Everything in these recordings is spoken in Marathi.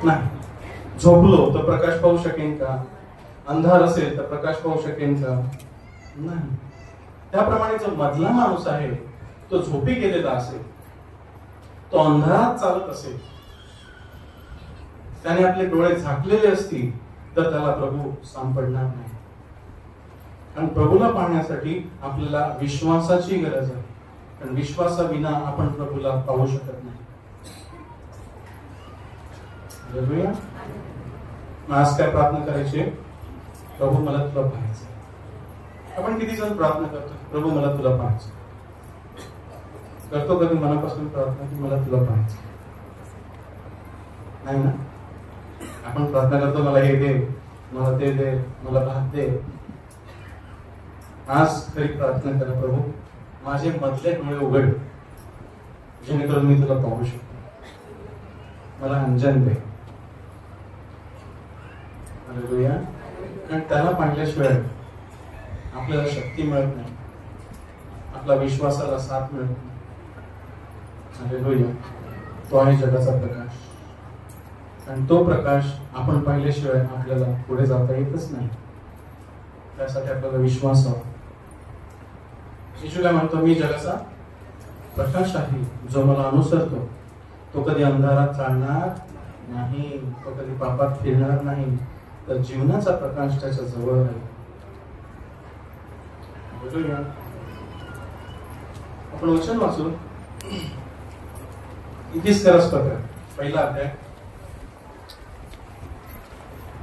नाही. झोपलो तर प्रकाश पाहू शकेन का? अंधार असेल तर प्रकाश पाहू शकेन का? नाही. त्याप्रमाणे जो मधला माणूस आहे तो झोपी गेलेला असेल, तो अंधारात चालत असेल, त्याने आपले डोळे झाकलेले असतील तर त्याला प्रभू सापडणार नाही. आणि प्रभूला पाहण्यासाठी आपल्याला विश्वासाची गरज आहे, कारण विश्वासाविना आपण प्रभूला पाहू शकत नाही. आज काय प्रार्थना करायची? प्रभू मला तुला पाहायचं. आपण किती जण प्रार्थना करतो, प्रभू मला तुला पाहायचं? करतो कधी मनापासून प्रार्थना की मला तुला पाहायचं? नाही ना. आपण प्रार्थना करतो मला हे दे, मला ते दे, मला भात दे. आज खरी प्रार्थना करा, प्रभू माझे मधले डोळे उघड जेणेकरून मी तुला पाहू शकतो. मला अंजन दे. आणि त्याला पाहिल्याशिवाय आपल्याला शक्ती मिळत नाही, आपला विश्वासाला साथ मिळत नाही. तो आहे जगाचा प्रकाश, आणि तो प्रकाश आपण पाहिल्याशिवाय आपल्याला पुढे जाता येतच नाही. त्यासाठी आपल्याला विश्वास हवा. येशू काय म्हणतो? मी जगाचा प्रकाश आहे, जो मला अनुसरतो तो कधी अंधारात चालणार नाही, तो कधी पापात फिरणार नाही, तर जीवनाचा प्रकाश त्याच्या जवळ आहे. आपण वचन वाचू. इफिसकरस पत्र पहिला अध्याय.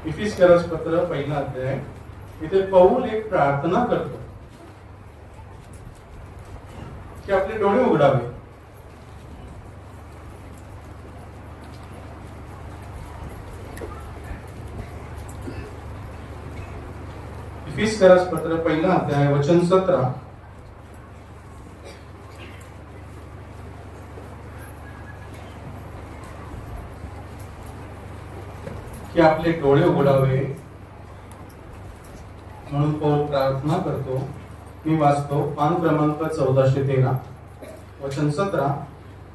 इफिसकरस पत्र पहिला अध्याय. इथे पौल एक प्रार्थना करतो की आपले डोळे उघडावे. इफिसकरस पत्र पहिला अध्याय वचन 17. की आपले डोळे उघडावे म्हणून पौल प्रार्थना करतो. मी वाचतो. पान क्रमांक 1413 वचन 17.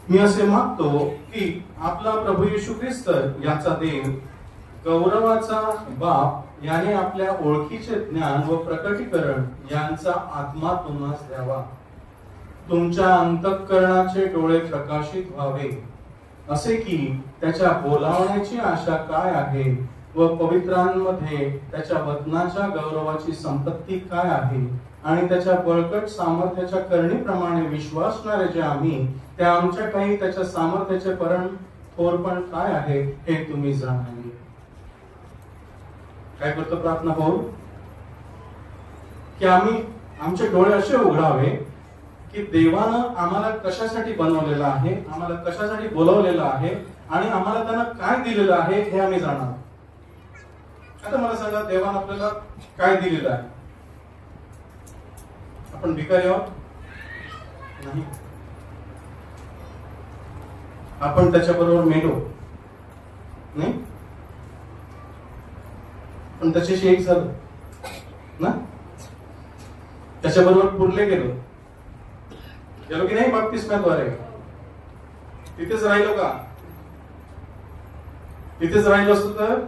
मी असे मागतो की आपला प्रभू येशू ख्रिस्त याचा देव, गौरवाचा बाप याने आपल्या ओळखीचे ज्ञान व प्रकटीकरण यांचा आत्मा तुम्हास द्यावा. तुमच्या अंतःकरणाचे डोळे प्रकाशित व्हावे, असे की त्याच्या बोलावण्याची आशा काय आहे व पवित्रांमध्ये त्याच्या वचनाच्या गौरवाची संपत्ती काय आहे, आणि त्याच्या बळकट सामर्थ्याच्या करणीप्रमाणे विश्वासणारे जे आम्ही, त्या आमच्या काही त्याच्या सामर्थ्याचे थोरपण काय आहे हे तुम्ही जाणावे. काय करतो प्रार्थना पाहू? की आमचे डोळे असे उघडावे की देवानं आम्हाला कशासाठी बनवलेलं आहे, आम्हाला कशासाठी बोलवलेलं आहे, आणि आम्हाला त्यांना काय दिलेलं आहे हे आम्ही जाणार. आता मला सांगा, देवानं आपल्याला काय दिलेलं आहे? आपण भिकारी आहोत? नाही. आपण त्याच्याबरोबर मेलो नाही, पण त्याच्याशी एक झालो ना, त्याच्याबरोबर पुरले गेलो की नाही बाप्तिस्म्याद्वारे. तिथेच राहिलो का? तिथेच राहिलो असतो तर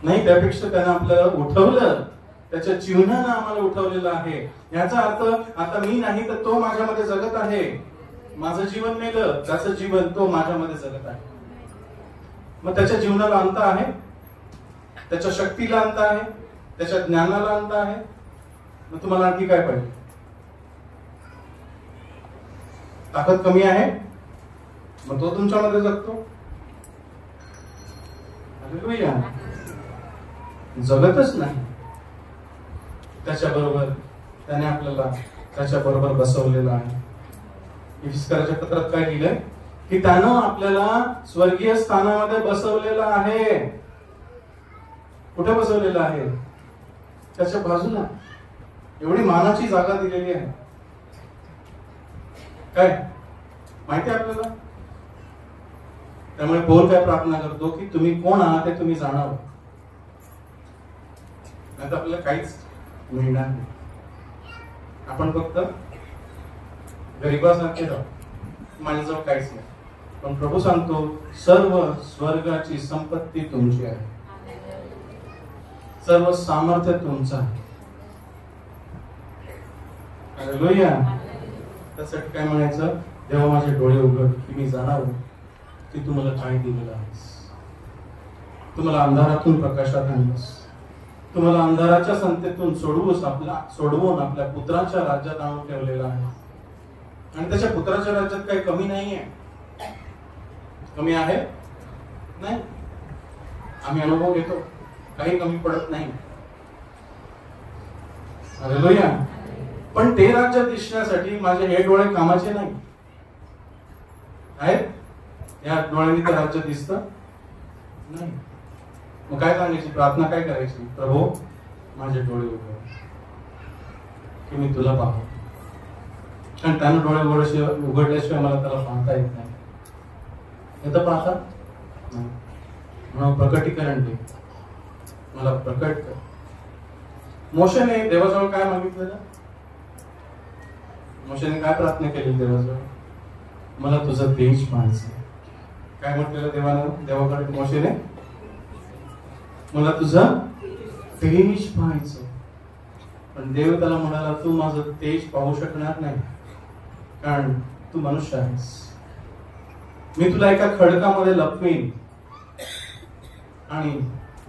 नाही. त्यापेक्षा त्यानं आपल्याला उठवलं, त्याच्या जीवनानं आम्हाला उठवलेलं आहे. याचा अर्थ आता मी नाही तर तो माझ्यामध्ये जगत आहे. माझं जीवन मेलं, त्याचं जीवन तो माझ्यामध्ये जगत आहे. मग त्याच्या जीवनाला अंत आहे, त्याच्या शक्तीला अंत आहे, त्याच्या ज्ञानाला अंत आहे. मग तुम्हाला आणखी काय पाहिजे? ताकद कमी आहे, मग तो तुमच्यामध्ये जगतो. जगतच नाही. त्याच्याबरोबर त्याने आपल्याला त्याच्याबरोबर बसवलेलं आहे. इफिसकरच्या पत्रात काय लिहिलंय? की त्यानं आपल्याला स्वर्गीय स्थानामध्ये बसवलेलं आहे. कुठे बसवलेलं आहे? त्याच्या बाजूला. एवढी मानाची जागा दिलेली आहे. काय माहिती आपल्याला? त्यामुळे पौल काय प्रार्थना करतो की तुम्ही कोण आहात ते तुम्ही जाणावं. नाही तर आपल्याला काहीच मिळणार नाही. आपण फक्त गरिबासारखे राहू, माझ्याजवळ काहीच नाही. पण प्रभू सांगतो सर्व स्वर्गाची संपत्ती तुमची आहे, सर्व सामर्थ्य तुमचं आहे. हालेलुया. त्यासाठी काय म्हणायचं, देवा माझे डोळे उघड की मी जाणावं की तू मला काय दिलेलं आहेस. तुम्हाला अंधारातून प्रकाशात आणलंस, तुम्हाला अंधाराच्या संतेतून सोडवून आपल्या पुत्राच्या राज्यात आणून ठेवलेला आहे. आणि त्याच्या पुत्राच्या राज्यात काही कमी नाहीये. कमी आहे नाही, आम्ही अनुभव घेतो, काही कमी पडत नाही. हालेलुया. पण ते राज्य दिसण्यासाठी माझे हे डोळे कामाचे नाही आहेत. या डोळ्यांनी ते राज्य दिसतं नाही. मग काय सांगायची प्रार्थना, काय करायची, प्रभू माझे डोळे उघड की मी तुला पाहू. कारण त्यानं डोळे उघडल्याशिवाय मला त्याला पाहता येत नाही. येतं पाहता नाही, म्हणून प्रकटीकरण दे, मला प्रकट कर. मोशेने देवाजवळ काय मागितलेलं, मोशेने काय प्रार्थना केली देवाजवळ, मला तुझं तेज पाहायचं. काय म्हटलेलं देवाकडे मोशेने, मला तुझं तेज पाहायचं. पण देव त्याला म्हणाला, तू माझं तेज पाहू शकणार नाही, कारण तू मनुष्य आहेस. मी तुला एका खडकामध्ये लपवीन आणि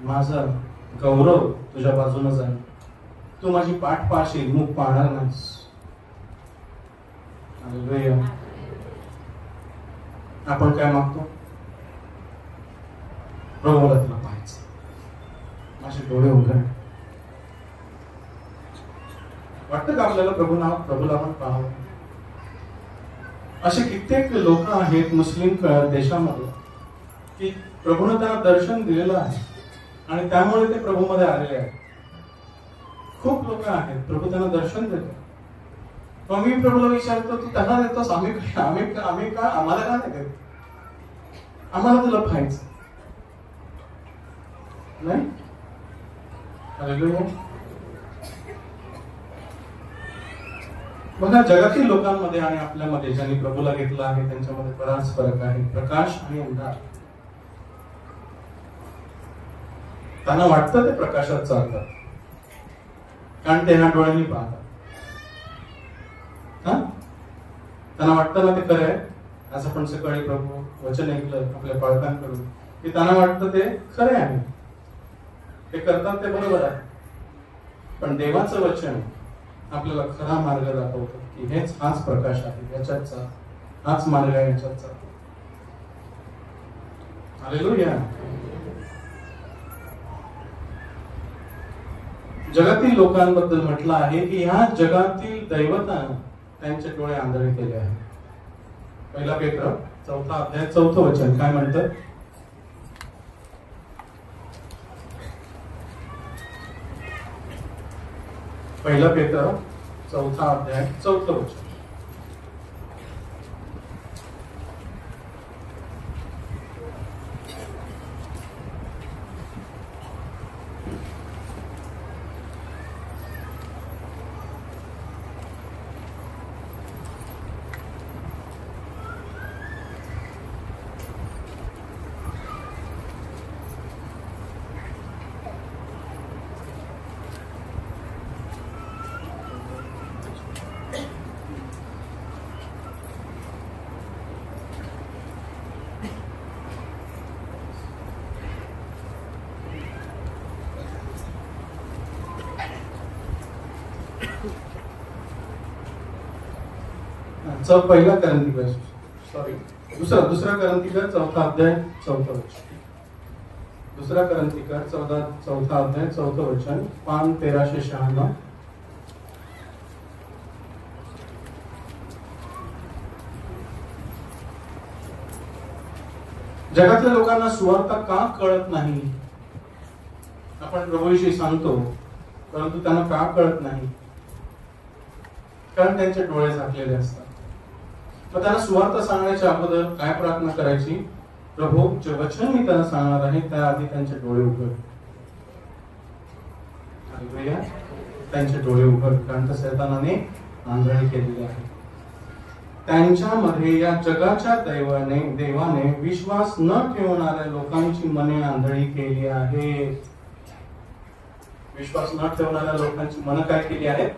माझा गौरव तुझ्या बाजूने जाईल. तू माझी पाठ पाहशील, मुख पाहणार नाहीस. आपण काय मागतो, प्रभू मला तुला पाहायचं, माझे डोळे उघड. वाटतं का आपल्याला प्रभूला आपण पाहावं. असे कित्येक लोक आहेत मुस्लिम देशामध्ये की प्रभूने त्यांना दर्शन दिलेलं आहे आणि त्यामुळे ते प्रभूमध्ये आलेले आहेत. खूप लोक आहेत प्रभू त्यांना दर्शन देतो. मग मी प्रभूला विचारतो, तू त्यांना देतोस, आम्ही का आम्हाला का नाही देत, आम्हाला तुला पाहायचं नाही. बघा, जगातील लोकांमध्ये आणि आपल्यामध्ये ज्यांनी प्रभूला घेतलं आहे त्यांच्यामध्ये बराच फरक आहे. प्रकाश आणि अंधार. त्यांना वाटतं ते प्रकाशात चालतात कारण ते ह्या डोळ्यांनी पाहतात. त्यांना वाटतं ना ते खरं आहे. आज आपण सकाळी प्रभू वचन ऐकलं आपल्या पालकांकडून की त्यांना वाटतं ते खरे आहे, ते करतात ते बरोबर आहे. पण देवाचं वचन आपल्याला खरा मार्ग दाखवतो की हाच प्रकाश आहे, याच्यात चाल, हाच मार्ग आहे, याच्यात चाल. हालेलुया. जगातील लोकांबद्दल म्हटलं आहे की ह्या जगातील दैवतानं त्यांचे डोळे आंधळे केले आहेत. पहिला पेत्र 4 अध्याय 4 वचन काय म्हणतं, पहिला पेत्र 4 अध्याय 4 वचन. पहिला करंतिकर दुसरा करंतिकर 4 अध्याय 4 वचन. दुसरा करंतिकर 4 अध्याय 4 वचन, पान 1396. जगातल्या लोकांना सुवार्ता का कळत नाही. आपण प्रभूविषयी सांगतो परंतु त्यांना का कळत नाही, कारण त्यांचे डोळे झाकलेले असतात. मग त्यांना सुवार्ता सांगण्याच्या अगोदर काय प्रार्थना करायची, प्रभू जे वचन मी त्यांना सांगणार आहे त्याआधी त्यांचे डोळे उघड. त्यांचे डोळे उघड, कारण त्या शैतानाने आंधळे केलेले आहे. त्यांच्यामध्ये या जगाच्या देवाने विश्वास न ठेवणाऱ्या लोकांची मने आंधळी केली आहे. विश्वास न ठेवणाऱ्या लोकांची मन काय केली आहे?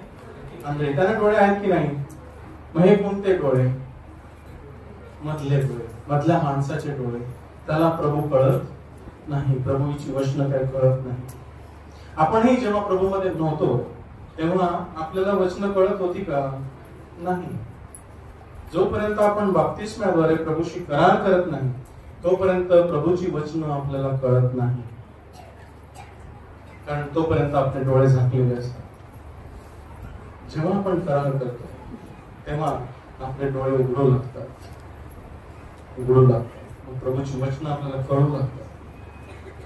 आंधळी. त्यांना डोळे आहेत की नाही? मग हे कोणते डोळे? मधले डोळे, मधल्या माणसाचे डोळे. त्याला प्रभू कळत नाही, प्रभूची वचन काय कळत नाही. आपणही जेव्हा प्रभू मध्ये नव्हतो तेव्हा आपल्याला वचन कळत होती का? नाही. जोपर्यंत आपण बाप्तिस्म्याद्वारे प्रभूशी करार करत नाही तोपर्यंत प्रभूची वचन आपल्याला कळत नाही, कारण तोपर्यंत आपले डोळे झाकलेले असतात. जेव्हा आपण करार करतो तेव्हा आपले डोळे उघडू लागतात, प्रभूची वचन आपल्याला कळू लागतात.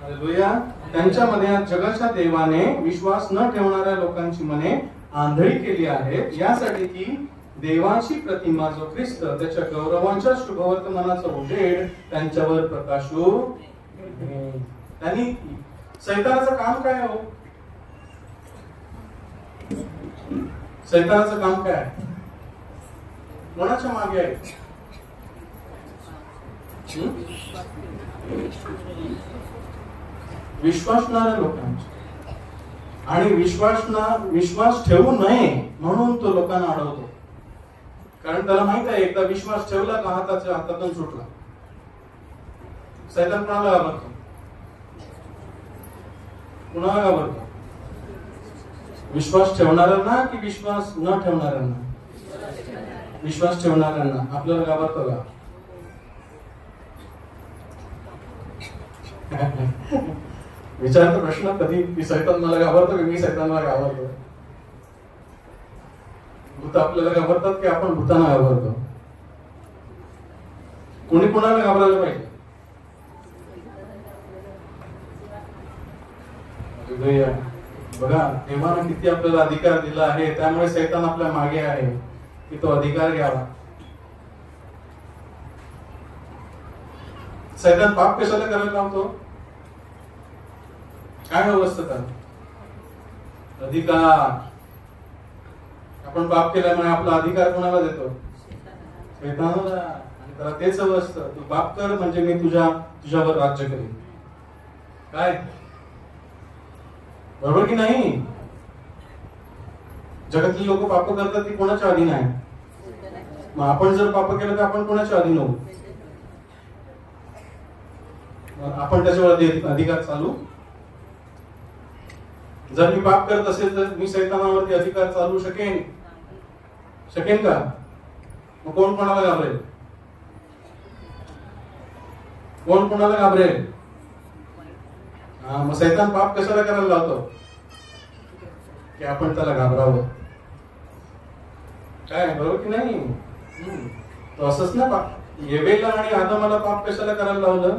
हालेलुया. त्यांच्यामध्ये जगाच्या देवाने विश्वास न ठेवणाऱ्या लोकांची मने आंधळी केली आहे, यासाठी की देवाची प्रतिमा जो ख्रिस्त त्याच्या गौरवांच्या शुभवर्तमानाचा उजेड त्यांच्यावर प्रकाशू. त्यांनी सैतानाचं काम काय हो? सैतानाचं काम काय? कोणाच्या मागे आहे? विश्वासणाऱ्या लोकांच्या. आणि विश्वास ठेवू नये म्हणून तो लोकांना अडवतो, कारण त्याला माहित आहे एकदा विश्वास ठेवला का हाताच्या हातातून सुटला. सैतान कोणाला घाबरतो? कुणाला घाबरतो? विश्वास ठेवणाऱ्यांना की विश्वास न ठेवणाऱ्यांना? विश्वास ठेवणाऱ्यांना. आपल्याला घाबरतो का? विचारतो प्रश्न कधी की सैतान मला घाबरतो की मी सैतानला घाबरतो? भूत आपल्याला घाबरतात की आपण भूतांना घाबरतो? कोणी कोणाला घाबरायला पाहिजे? बघा, देवाने किती आपल्याला अधिकार दिला आहे, त्यामुळे सैतान आपल्या मागे आहे की तो अधिकार घ्यावा. सैतान पाप कशाला करायला लावतो? काय अवस्था त्याला? अधिकार. आपण पाप केल्यामुळे आपला अधिकार कोणाला देतो? सैतानाला. आणि त्याला तेच हवं असतं, तू पाप कर म्हणजे मी तुझ्यावर राज्य करेन. काय बरोबर की नाही? जगातली लोक पाप करतात ती कोणाच्या अधीन आहे? मग आपण जर पाप केलं तर आपण कोणाच्या अधीन होऊ? आपण त्याच्यावर अधिकार चालू. जर मी पाप करत असेल तर मी सैतानावरती अधिकार चालू शकेन का? मग कोण कोणाला घाबरेल? कोण कोणाला घाबरेल? मग सैतान पाप कशाला करायला लावतो? की आपण त्याला घाबरावं. काय बरोबर की नाही? तो असंच ना, पाप येवेला आणि आदमाला पाप कशाला करायला लावलं?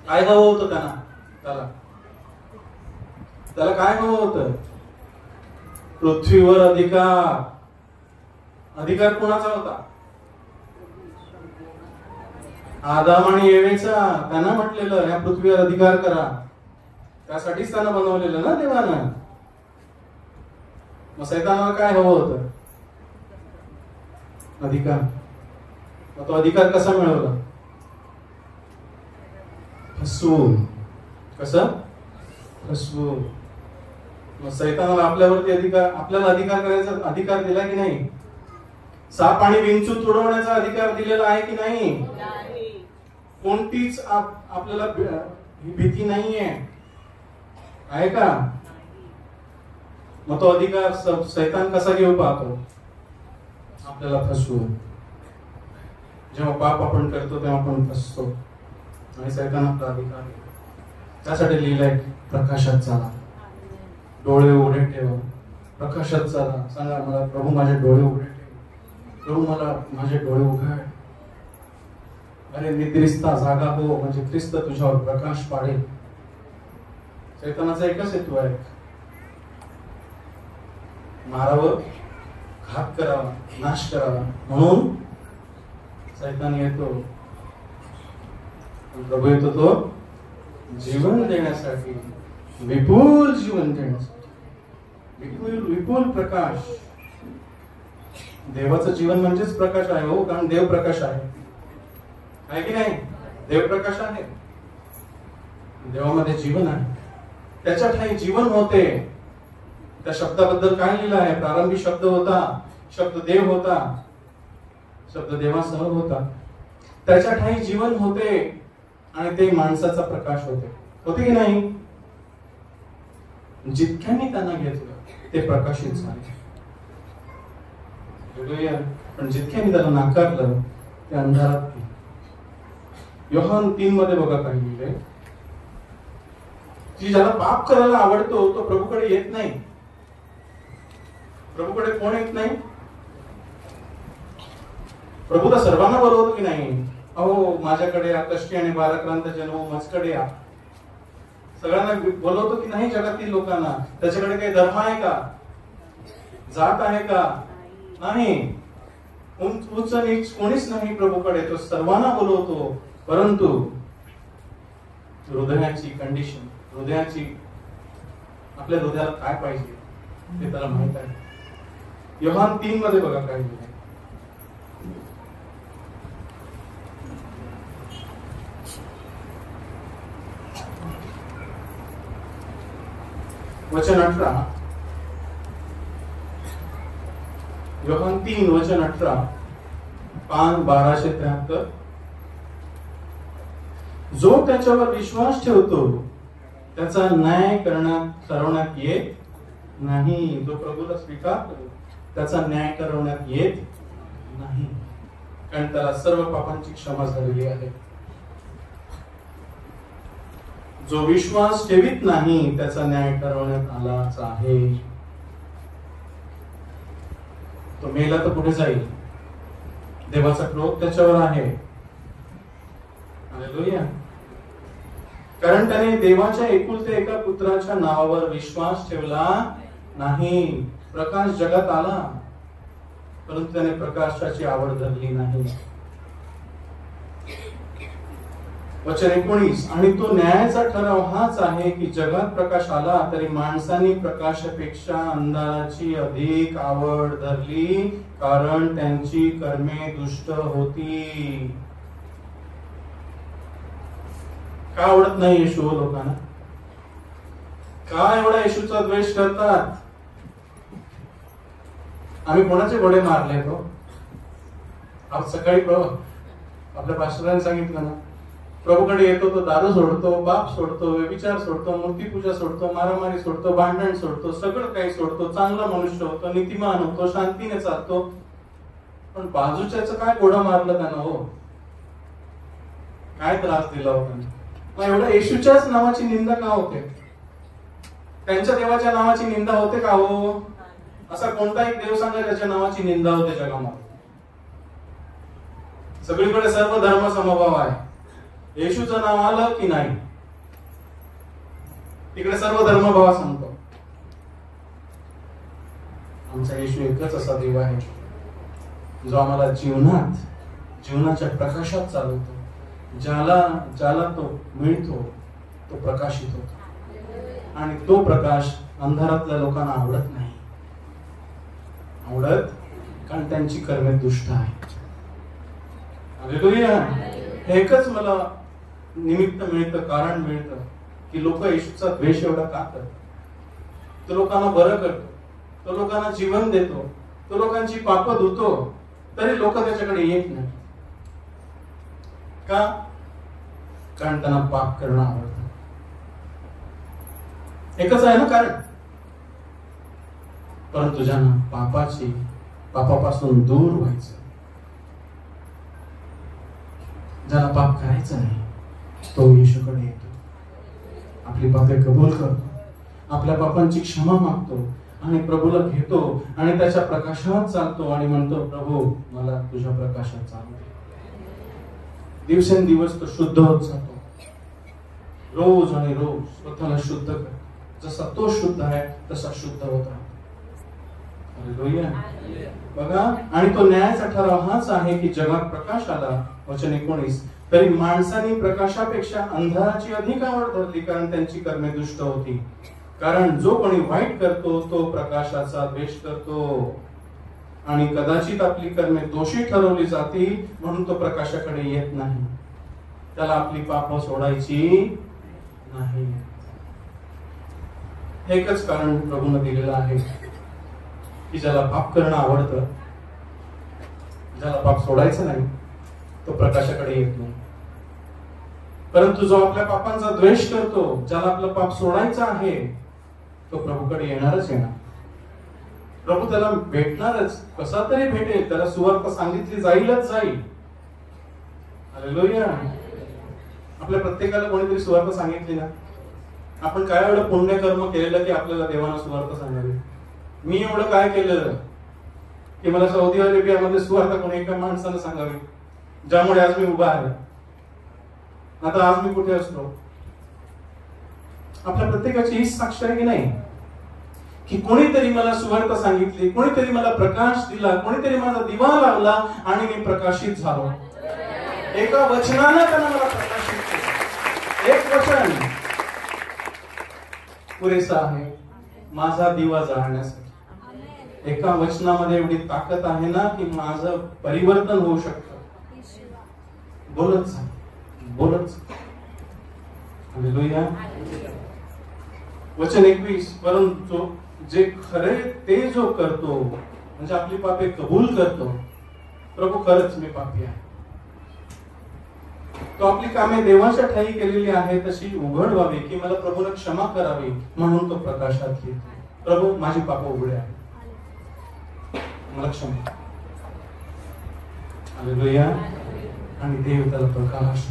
काय हवं होतं त्याला काय हवं होतं? पृथ्वीवर अधिकार कोणाचा होता? आदाम आणि येवेचा. त्यांना म्हटलेलं या पृथ्वीवर अधिकार करा, त्यासाठीच त्यांना बनवलेलं ना देवानं. मग सैतानाला काय हवं होतं? अधिकार. मग तो अधिकार कसा मिळवला? फसवून. कसं फसवून? मग सैतानाला आपल्याला अधिकार करायचा अधिकार दिला की नाही? साप आणि विंचू तुडवण्याचा अधिकार दिलेला आहे की नाही? कोणतीच आपल्याला भीती नाहीये, आहे का? मग तो अधिकार सैतान कसा घेऊ पाहतो? आपल्याला फसवून. जेव्हा पाप आपण करतो तेव्हा आपण फसतो आणि सैतान आपला अधिकार. त्यासाठी लिहिलंय प्रकाशात चाला, डोळे उघडे ठेवा. प्रकाशात चाला. सांगा मला, प्रभू माझे डोळे उघडे ठेव, प्रभू मला माझे डोळे उघड. अरे निद्रिस्ता जागा हो, म्हणजे ख्रिस्त तुझ्यावर प्रकाश पाडेल. सैतानाचा एकच हेतू आहे, मारावं, घात करावा, नाश करावा. म्हणून सैतान येतो. प्रभू येतो तो जीवन देण्यासाठी, विपुल जीवन देण्यासाठी, विपुल प्रकाश. देवाचं जीवन म्हणजेच प्रकाश आहे हो, कारण देव प्रकाश आहे की नाही? देव प्रकाश आहे, देवामध्ये जीवन आहे, त्याच्या ठाई जीवन होते. त्या शब्दाबद्दल काय लिहिलं आहे? प्रारंभी शब्द होता, शब्द देव होता, शब्द देवासह होता, त्याच्या ठाई जीवन होते आणि ते माणसाचा प्रकाश होते की नाही? जितक्यांनी त्यांना घेतलं ते प्रकाशित झाले, पण जितक्यांनी त्याला नाकारलं ते अंधारात गेले. योहान 3 मध्ये बघा काय लिहिलंय, की ज्याला पाप करायला आवडतो तो प्रभूकडे येत नाही. प्रभूकडे कोण येत नाही? प्रभू तर सर्वांना बोलवतो की नाही? अहो माझ्याकडे या, कष्टी आणि बालक्रांत जन्म मजकडे या, सगळ्यांना बोलवतो की नाही? जगातील लोकांना. त्याच्याकडे काही धर्म आहे का? जात आहे का? नाही. उच्च नीच कोणीच नाही प्रभूकडे, तो सर्वांना बोलवतो. परंतु हृदयाची कंडिशन, हृदयाची, आपल्या हृदयाला काय पाहिजे ते त्याला माहित आहे. योहान 3 मध्ये बघा काय लिहिलंय, वचन 18. योहान 3 वचन 18, पान 1273. जो त्याच्यावर विश्वास ठेवतो त्याचा न्याय करवण्यात येत नाही. जो प्रभूला स्वीकारतो त्याचा न्याय करवण्यात येत नाही, कारण त्याला सर्व पापांची क्षमा झालेली आहे. जो विश्वास ठेवीत नाही त्याचा न्याय करवण्यात आलाच आहे. तो मेला तर पुढे जाईल, देवाचा क्रोध त्याच्यावर आहे. हालेलुया. कारण त्याने देवाच्या एकुलते एका पुत्राच्या नावावर विश्वास ठेवला नाही. प्रकाश जगात आला, परंतु त्याने प्रकाशाची आवड धरली नाही. वचन 19. आणि तो न्यायाचा ठराव हाच आहे की जगात प्रकाश आला तरी माणसांनी प्रकाशापेक्षा अंधाराची अधिक आवड धरली, कारण त्यांची कर्मे दुष्ट होती. का आवडत नाही येशू लोकांना? का एवढा येशूचा द्वेष करतात? आम्ही कोणाचे घोडे मारले तो? आज सकाळी आपल्या पास्टरांनी सांगितलं ना, प्रभूकडे येतो तो दारू सोडतो, पाप सोडतो, व्यभिचार सोडतो, मूर्तीपूजा सोडतो, मारामारी सोडतो, भांडण सोडतो, सगळं काही सोडतो, चांगला मनुष्य होतो, नीतिमान होतो, शांतीने चालतो. पण बाजूच्याच काय घोडा मारलं त्यानं हो? काय त्रास दिला होता? मग एवढ्या येशूच्याच नावाची निंदा का होते? त्यांच्या देवाच्या नावाची निंदा होते का हो? असा कोणता एक देव सांगा ज्याच्या नावाची निंदा होते जगामध्ये? सगळीकडे सर्व धर्म समभाव आहे. येशूचं नाव आलं की नाही, तिकडे सर्व धर्मभाव सांगतो. आमचा येशू एकच असा देव आहे जो आम्हाला जीवनाच्या प्रकाशात चालवतो. ज्याला तो मिळतो तो प्रकाशित होतो, आणि तो प्रकाश अंधारातल्या लोकांना आवडत नाही. कारण त्यांची कर्मे दुष्ट आहेत. हालेलुया. एकच मला निमित्त मिळतं, कारण मिळतं की लोक येशूचा द्वेष एवढा का करतात. तो लोकांना बरं करतो, तो लोकांना जीवन देतो, तो लोकांची पाप धुतो, तरी लोक त्याच्याकडे येत नाही. का? कारण त्यांना पाप करणं आवडतं. एकच आहे ना कारण. परंतु ज्यांना पापापासून दूर व्हायचं, ज्याला पाप करायचं नाही, तो येशूकडे येतो, आपली पापे कबूल करतो, आपल्या पापांची क्षमा मागतो आणि प्रभूला घेतो आणि त्याच्या प्रकाशात चालतो आणि म्हणतो, प्रभू मला तुझ्या प्रकाशात चालू दे. दिवसेंदिवस तो शुद्ध होत जातो. रोज आणि रोज स्वतःला शुद्ध कर. जसा तो शुद्ध आहे तसा शुद्ध होत राहतो. बघा. आणि तो न्यायाचा ठराव हाच आहे की जगात प्रकाश आला. वचन 19. तरी माणसांनी प्रकाशापेक्षा अंधाराची अधिक आवड धरली, कारण त्यांची कर्मे दुष्ट होती. कारण जो कोणी वाईट करतो तो प्रकाशाचा द्वेष करतो. आणि कदाचित आपली कर्मे दोषी ठरवली जातील म्हणून तो प्रकाशाकडे येत नाही. त्याला आपली पाप सोडायची नाही. एकच कारण प्रभूने दिलेलं आहे की ज्याला पाप करणं आवडतं, ज्याला पाप सोडायचं नाही, तो प्रकाशाकडे येत नाही. परंतु जो आपल्या पापांचा द्वेष करतो, ज्याला आपलं पाप सोडायचं आहे, तो प्रभूकडे येणारच येणार. प्रभू त्याला भेटणारच, कसा तरी भेटेल, त्याला सुवार्ता सांगितली जाईलच जाईल. हालेलुया. आपल्या प्रत्येकाला कोणीतरी सुवार्ता सांगितली ना. आपण काय एवढं पुण्य कर्म केलेलं की आपल्याला देवानं सुवार्ता सांगावी. मी एवढं काय केलं की मला सौदी अरेबियामध्ये सुवार्ता कोणी एका माणसानं सांगावी, ज्यामुळे आज मी उभा आहे. आता आज मी कुठे असतो? आपल्या प्रत्येकाची हीच साक्ष आहे की नाही, की कोणीतरी मला सुवार्ता सांगितली, कोणीतरी मला प्रकाश दिला, कोणीतरी माझा दिवा लावला आणि मी प्रकाशित झालो. एका वचनानं त्यानं मला प्रकाशित केलं. एक वचन पुरेसा आहे माझा दिवा जाळण्यासाठी. एका वचनामध्ये एवढी ताकद आहे ना की माझं परिवर्तन होऊ शकतं. बोलच बोलच. हालेलुया. वचन 21, परंतु जे खरे ते जो करतो, म्हणजे आपली पापे कबूल करतो, प्रभू खरंच मी पापी आहे, तो आपली कामे देवाच्या ठाई केलेली आहे तशी उघड व्हावी की मला प्रभूने क्षमा करावी म्हणून तो प्रकाशात येतो. प्रभू माझी पाप उघडे आहे, मला क्षमा. हालेलुया. आणि देव त्याला प्रकाश,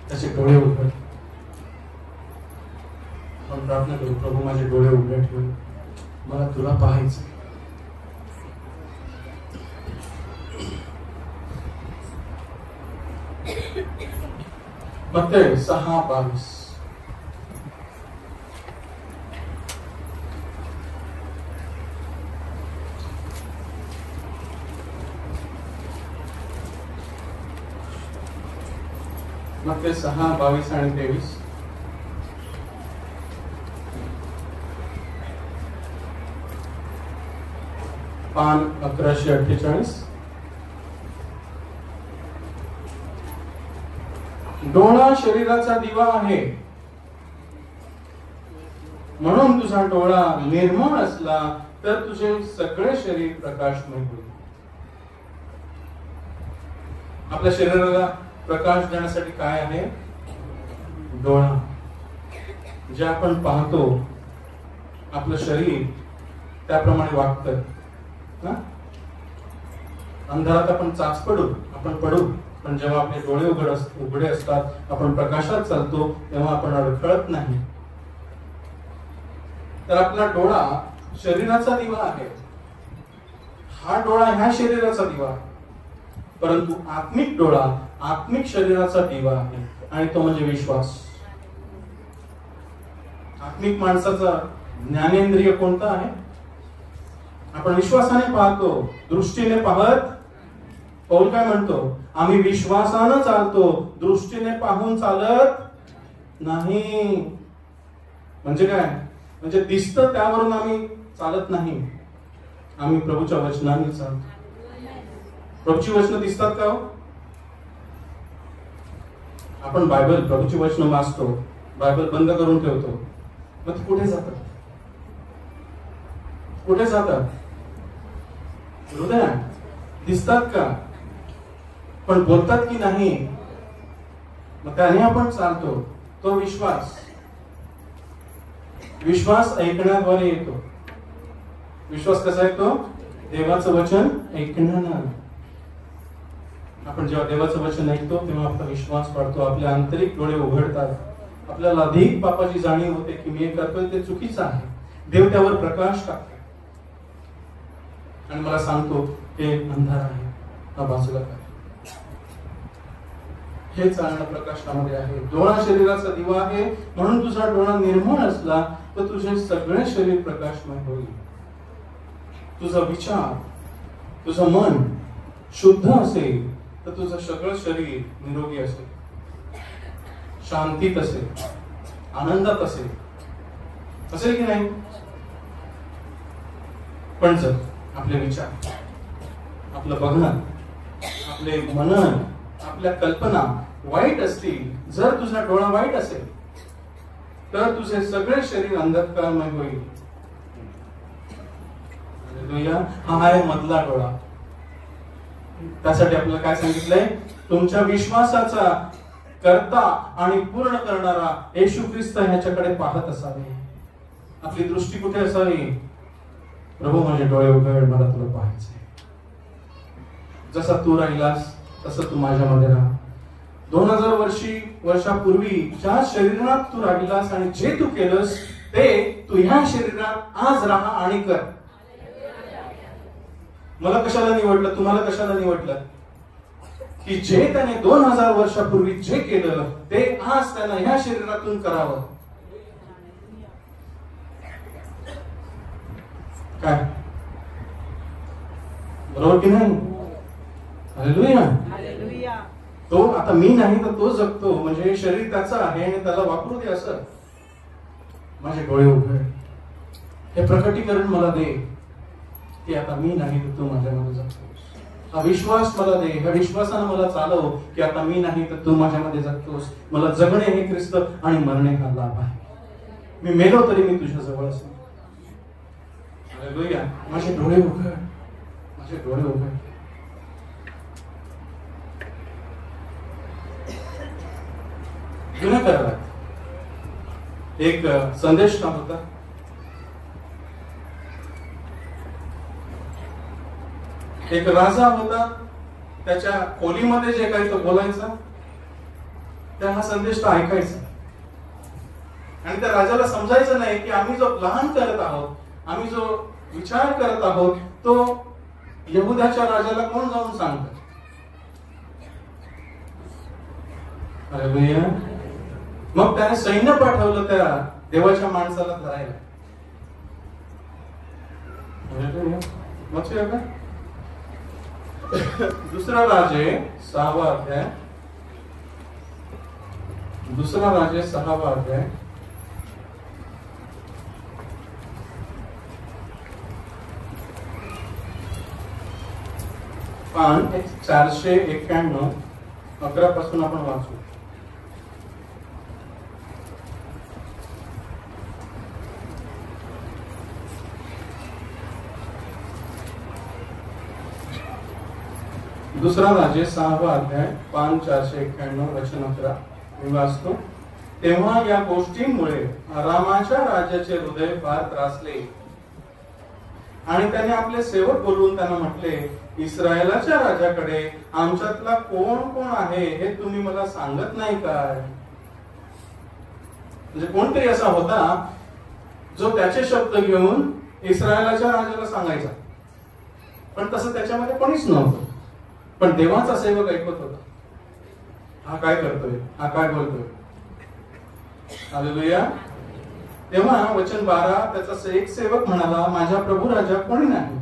त्याचे डोळे उघड. आपण प्रार्थना करू, प्रभू माझे डोळे उघडे ठेव, मला तुला पाहायचं. मत्ती 6:22. मत्ती 6:22 आणि 23. पान 1148. डोळा शरीराचा दिवा आहे, म्हणून तुझा डोळा निर्मळ असला तर तुझे सगळे शरीर प्रकाशमय होईल. आपल्या शरीराला प्रकाश देण्यासाठी काय आहे? डोळा. जे आपण पाहतो आपलं शरीर त्याप्रमाणे वागतं ना. अंधारात आपण चाच पडू, आपण पडू, पण जेव्हा आपले डोळे उघडे असतात, आपण प्रकाशात चालतो, तेव्हा आपण अडखळत नाही. तर आपला डोळा शरीराचा दिवा आहे. हा डोळा ह्या शरीराचा दिवा आहे, परंतु आत्मिक डोळा आत्मिक शरीराचा दिवा आहे, आणि तो म्हणजे विश्वास. आत्मिक माणसाचा ज्ञानेंद्रिय कोणता आहे? आपण विश्वासाने पाहतो, दृष्टीने पाहत. पौल काय म्हणतो? आम्ही विश्वासानं चालतो, दृष्टीने पाहून चालत नाही. म्हणजे काय? म्हणजे दिसतं त्यावरून आम्ही चालत नाही, आम्ही प्रभूच्या वचनाने चालतो. प्रभूची वचनं दिसतात का? आपण बायबल, प्रभूची वचनं वाचतो, बायबल बंद करून ठेवतो, मग ती कुठे जातात? कुठे जातात? हृदयात दिसतात का? पण बोलतात की नाही? मग त्याने आपण चालतो. तो विश्वास, विश्वास ऐकण्याद्वारे येतो. विश्वास कसा येतो? देवाचं वचन ऐकण्यानं. आपण जेव्हा देवाचं वचन ऐकतो तेव्हा आपला विश्वास वाढतो, आपले आंतरिक डोळे उघडतात, आपल्याला अधिक पापाची जाणीव होते की मी हे करतोय ते चुकीचं आहे. देव त्यावर प्रकाश टाकतो आणि मला सांगतो हे अंधार आहे, हा बाजूला काय. हे चालणं प्रकाशामध्ये आहे. डोळा शरीराचा दिवा आहे, म्हणून तुझा डोळा निर्मळ असला तर तुझे सगळे शरीर प्रकाशमय होईल. तुझा विचार, तुझं मन शुद्ध असेल तर तुझं सगळं शरीर निरोगी असेल, शांतीत असेल, आनंदात असेल. असेल की नाही? पण जर आपले विचार, आपलं बघणं, आपले मनन, आपल्या कल्पना वाईट असतील, जर तुझा डोळा वाईट असेल तर तुझे सगळे शरीर अंधकारमय होईल. हा आहे मधला डोळा. त्यासाठी आपल्याला काय सांगितलंय? तुमच्या विश्वासाचा करता आणि पूर्ण करणारा येशू ख्रिस्त ह्याच्याकडे पाहत असावे. आपली दृष्टी कुठे असावी? प्रभू माझे डोळे उघड, मला तुला पाहायचंय. जसा तू राहिलास तसं तू माझ्यामध्ये राहा. 2000 वर्षापूर्वी ज्या शरीरात तू राहिलास आणि जे तू केलंस ते तू ह्या शरीरात आज राहा आणि कर. मला कशाला निवडलं? तुम्हाला कशाला निवडलं? की जे त्याने 2000 वर्षापूर्वी जे केलं ते आज त्यानं ह्या शरीरातून करावं. काय बरोबर की नाही? हालेलुया. तो आता मी नाही तर तो जगतो, म्हणजे शरीर त्याचं आहे आणि त्याला वापरू दे. असं माझे डोळे उघड, हे प्रकटीकरण मला दे की आता मी नाही तर तू माझ्यामध्ये जगतोस. हा विश्वास मला दे, ह्या विश्वासानं मला चालव की आता मी नाही तर तू माझ्यामध्ये जगतोस. मला जगणे हे ख्रिस्त आणि मरणे हा लाभ आहे. मी मेलो तरी मी तुझ्या जवळ असेल. हालेलुया. माझे डोळे उघड, माझे डोळे उघड. जुन्या करारात एक संदेश होता. एक राजा होता, त्याच्या खोलीमध्ये जे काही तो बोलायचा त्या हा संदेश तो ऐकायचा. आणि त्या राजाला समजायचं नाही की आम्ही जो प्लान करत आहोत, आम्ही जो विचार करत आहोत तो यहुदाच्या राजाला कोण जाऊन सांगत. हालेलुया. मग त्याने सैन्य पाठवलं त्या देवाच्या माणसाला धरायला. का दुसरा राजे 6वा अध्याय, दुसरा राजे 6वा अध्याय, पान 491, 11 पासून आपण वाचू. दुसरा राजे 6वा अध्याय, पान 491, वचन 11 मी वाचतो. तेव्हा या गोष्टींमुळे रामाच्या राजाचे हृदय फार त्रासले आणि त्याने आपले सेवक बोलवून त्यांना म्हटले, इस्रायलाच्या राजाकडे आमच्यातला कोण कोण आहे हे तुम्ही मला सांगत नाही काय? म्हणजे कोणतरी असा होता जो त्याचे शब्द घेऊन इस्रायलाच्या राजाला सांगायचा, पण तसं त्याच्यामध्ये कोणीच नव्हतं. पण देवाचा सेवक ऐकत होता. हा काय करतोय, हा काय बोलतोय. हालेलुया. तेव्हा वचन 12, त्याचा एक सेवक म्हणाला, माझ्या प्रभू राजा कोणी नाही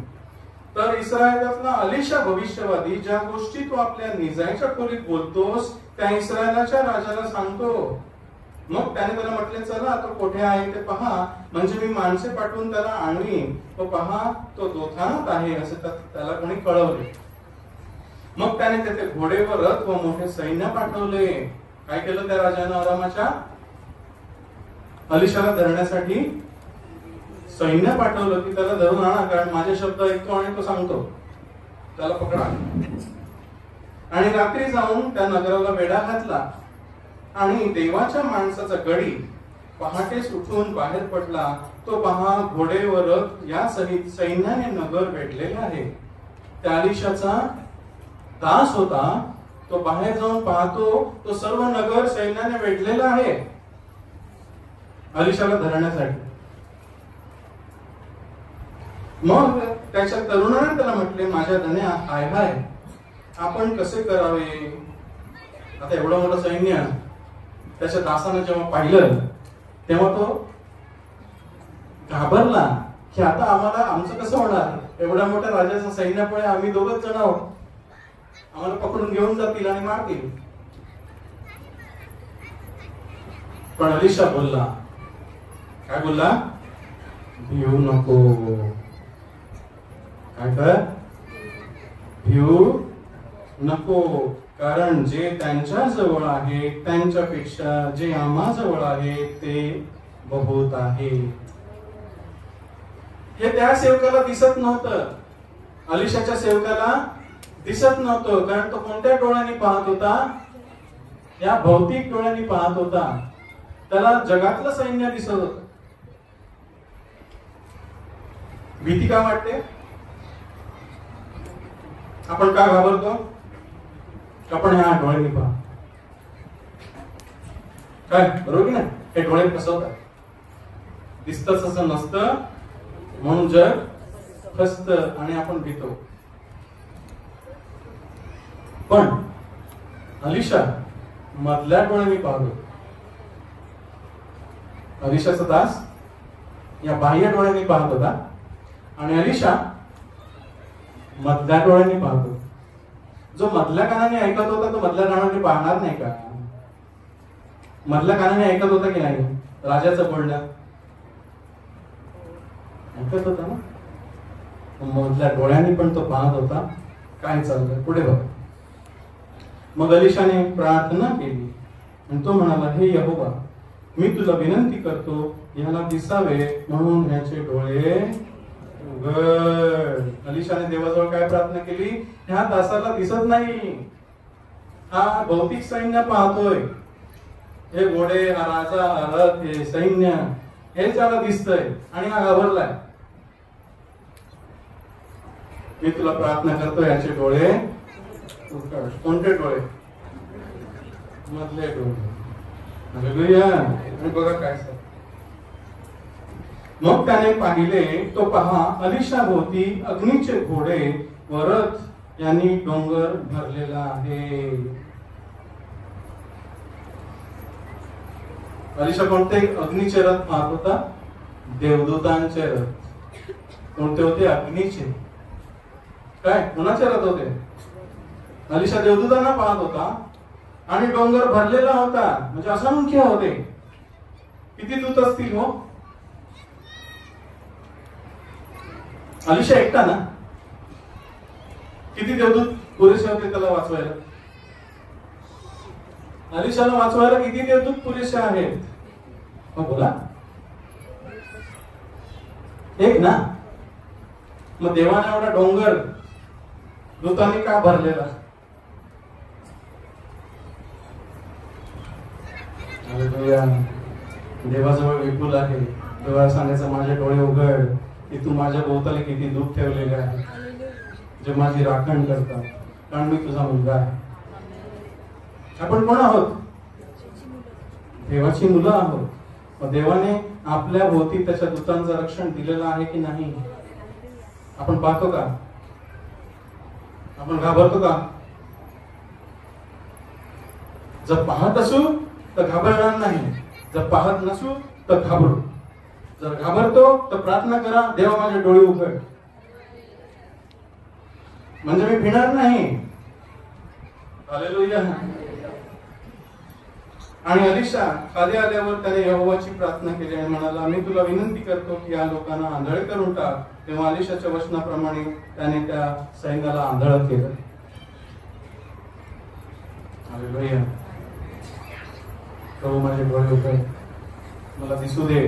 तर इस्रायलातला अलीशा भविष्यवादी ज्या गोष्टी तू आपल्या निजायच्या खोलीत बोलतोस त्या इस्रायलाच्या राजाला सांगतो. मग त्याने त्याला म्हटले, चला तो कुठे आहे ते पहा, म्हणजे मी माणसे पाठवून त्याला आणवीन. तो पहा तो दोथानात आहे असे त्याला कोणी कळवले. मग त्याने तेथे घोडे व रथ व मोठे सैन्य पाठवले. काय केलं त्या राजानं? अरामाच्या अलीशाला धरण्यासाठी सैन्य पाठवलं की त्याला धरून आणा, कारण माझे शब्द ऐकतो आणि तो सांगतो, त्याला पकडा. आणि रात्री जाऊन त्या नगराला वेढा घातला आणि देवाच्या माणसाचा गडी पहाटेस उठून बाहेर पडला. तो पहा घोडे व रथ या सहित सैन्याने नगर वेढलेले आहे. त्या अलीशाचा दास होता, तो बाहेर जाऊन पाहतो तो सर्व नगर सैन्याने वेढलेला आहे अलीशाला धरण्यासाठी. मग त्याच्या तरुणाने त्याला म्हटले, माझ्या धन्या हाय हाय आपण कसे करावे. आता एवढं मोठं सैन्य त्याच्या दासानं जेव्हा पाहिलं तेव्हा तो घाबरला की आता आम्हाला आमचं कसं होणार. एवढ्या मोठ्या राजाच्या सैन्यापुढे आम्ही दोघच जण आहोत, आम्हाला पकडून घेऊन जातील आणि मारतील. पण अलीशा बोलला, काय बोलला? भिऊ नको. काय कर, भिऊ नको, कारण जे त्यांच्या जवळ आहे त्यांच्यापेक्षा जे आम्हा जवळ आहे ते बहुत आहे. हे त्या सेवकाला दिसत नव्हतं, अलिशाच्या सेवकाला दिसत नव्हतं, कारण तो कोणत्या डोळ्यांनी पाहत होता? या भौतिक डोळ्यांनी पाहत होता. त्याला जगातलं सैन्य दिसत होत. भीती का वाटते? आपण का घाबरतो? आपण ह्या डोळ्यांनी पाहतो. काय बरोबर की नाही? हे डोळे फसवतात. दिसतच असं नसतं, म्हणून जग फसत आणि आपण भीतो. पण अलिशा मधल्या डोळ्यांनी पाहतो. अलिशाचा दास या बाह्य डोळ्यांनी पाहत होता आणि अलिशा मधल्या डोळ्यांनी पाहतो. जो मधल्या कानाने ऐकत होता तो मधल्या कानाने पाहणार नाही का? मधल्या कानाने ऐकत होता की नाही? राजाचं बोलणं ऐकत होता ना. मधल्या डोळ्यांनी पण तो पाहत होता काय चाललंय पुढे बघ. मग अलिशाने प्रार्थना केली आणि तो म्हणाला, हे यहोवा, मी तुला विनंती करतो याला दिसावे म्हणून याचे डोळे उघड. अलिशाने देवाजवळ काय प्रार्थना केली? ह्या दासाला दिसत नाही, हा भौतिक सैन्य पाहतोय, हे घोडे, हा राजा, हा रथ, हे सैन्य, हे त्याला दिसतंय आणि हा घाबरलाय. मी तुला प्रार्थना करतो याचे डोळे उघड. कोणते डोळे? मधले डोळे. आणि बघा काय सर. मग त्याने पाहिले, तो पहा अलिशा भोवती अग्नीचे घोडे व रथ यांनी डोंगर भरलेला आहे. अलिशा कोणते अग्नीचे रथ पाहत होता? देवदूतांचे रथ. कोणते होते? अग्नीचे. काय कोणाचे रथ होते? अलिशा देवदूतांना पाहत होता आणि डोंगर भरलेला होता, म्हणजे असंख्य होते. किती दूत असतील हो? अलिशा एकटा ना? किती देवदूत पुरेसे होते त्याला वाचवायला? अलिशाला वाचवायला किती देवदूत पुरेसे आहेत? हो बोला. एक ना? मग देवाने एवढा डोंगर दूतांनी का भरलेला? देवाजवळ विपुल आहे. देवाला सांगायचं, माझे डोळे उघड की तू माझ्या भोवताली किती दूत ठेवलेले आहे जे माझी राखण करतात, कारण मी तुझा मुलगा आहे. आपण कोण आहोत? देवाची मुलं आहोत. मग देवाने आपल्या भोवती त्याच्या दूतांचं रक्षण दिलेलं आहे की नाही? आपण पाहतो का? आपण घाबरतो का? जर पाहत असू तर घाबरणार नाही, जर पाहत नसू तर घाबरू. जर घाबरतो तर प्रार्थना करा, देवा माझे डोळे उघड, म्हणजे मी भिणार नाही. हालेलुया. आणि अलिशा खाली आल्यावर त्याने यहोवाची प्रार्थना केली आणि म्हणाला, मी तुला विनंती करतो की या लोकांना आंधळे करून टाक. तेव्हा अलिशाच्या वचनाप्रमाणे त्याने त्या सैन्याला आंधळ केलं. हालेलुया. प्रभू माझे डोळे उघड, मला दिसू दे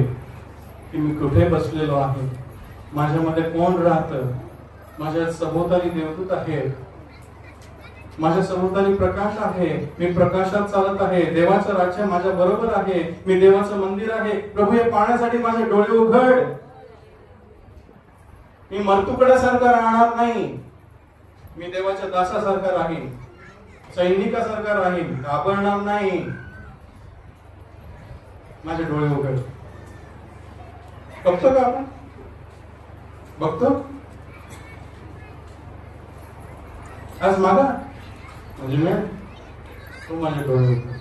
की मी कुठे बसलेलो आहे, माझ्यामध्ये कोण राहतं, माझ्या सभोवताली देवदूत आहेत, माझ्या सभोवताली प्रकाश आहे, मी प्रकाशात चालत आहे, देवाचं राज्य माझ्या बरोबर आहे, मी देवाचं मंदिर आहे. प्रभू हे पाहण्यासाठी माझे डोळे उघड. मी मर्तुकड्यासारखा राहणार नाही, मी देवाच्या दासासारखा राहीन, सैनिकासारखा राहीन, घाबरणार नाही. माझे डोळे उघड. बघतो का आपण? बघतो आज मागा, म्हणजे मी तू माझे डोळे उघड.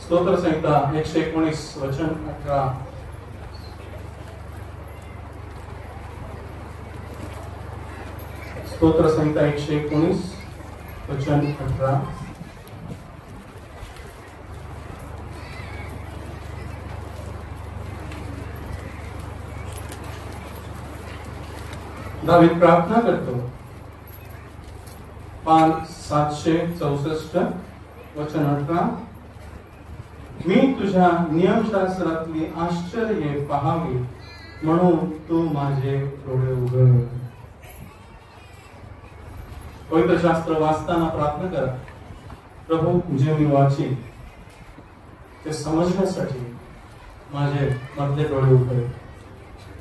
स्तोत्र संहिता 119 वचन 18. स्तोत्र संहिता 119 वचन 18. दावीद प्रार्थना करतो. पान 764 वचन 18. मी तुझ्या नियमशास्त्रातली आश्चर्ये पाहावी म्हणून तू माझे डोळे उघड. पवित्र शास्त्र वाचताना प्रार्थना करा, प्रभू जे मी वाचीन ते समजण्यासाठी माझे मधले डोळे उघड.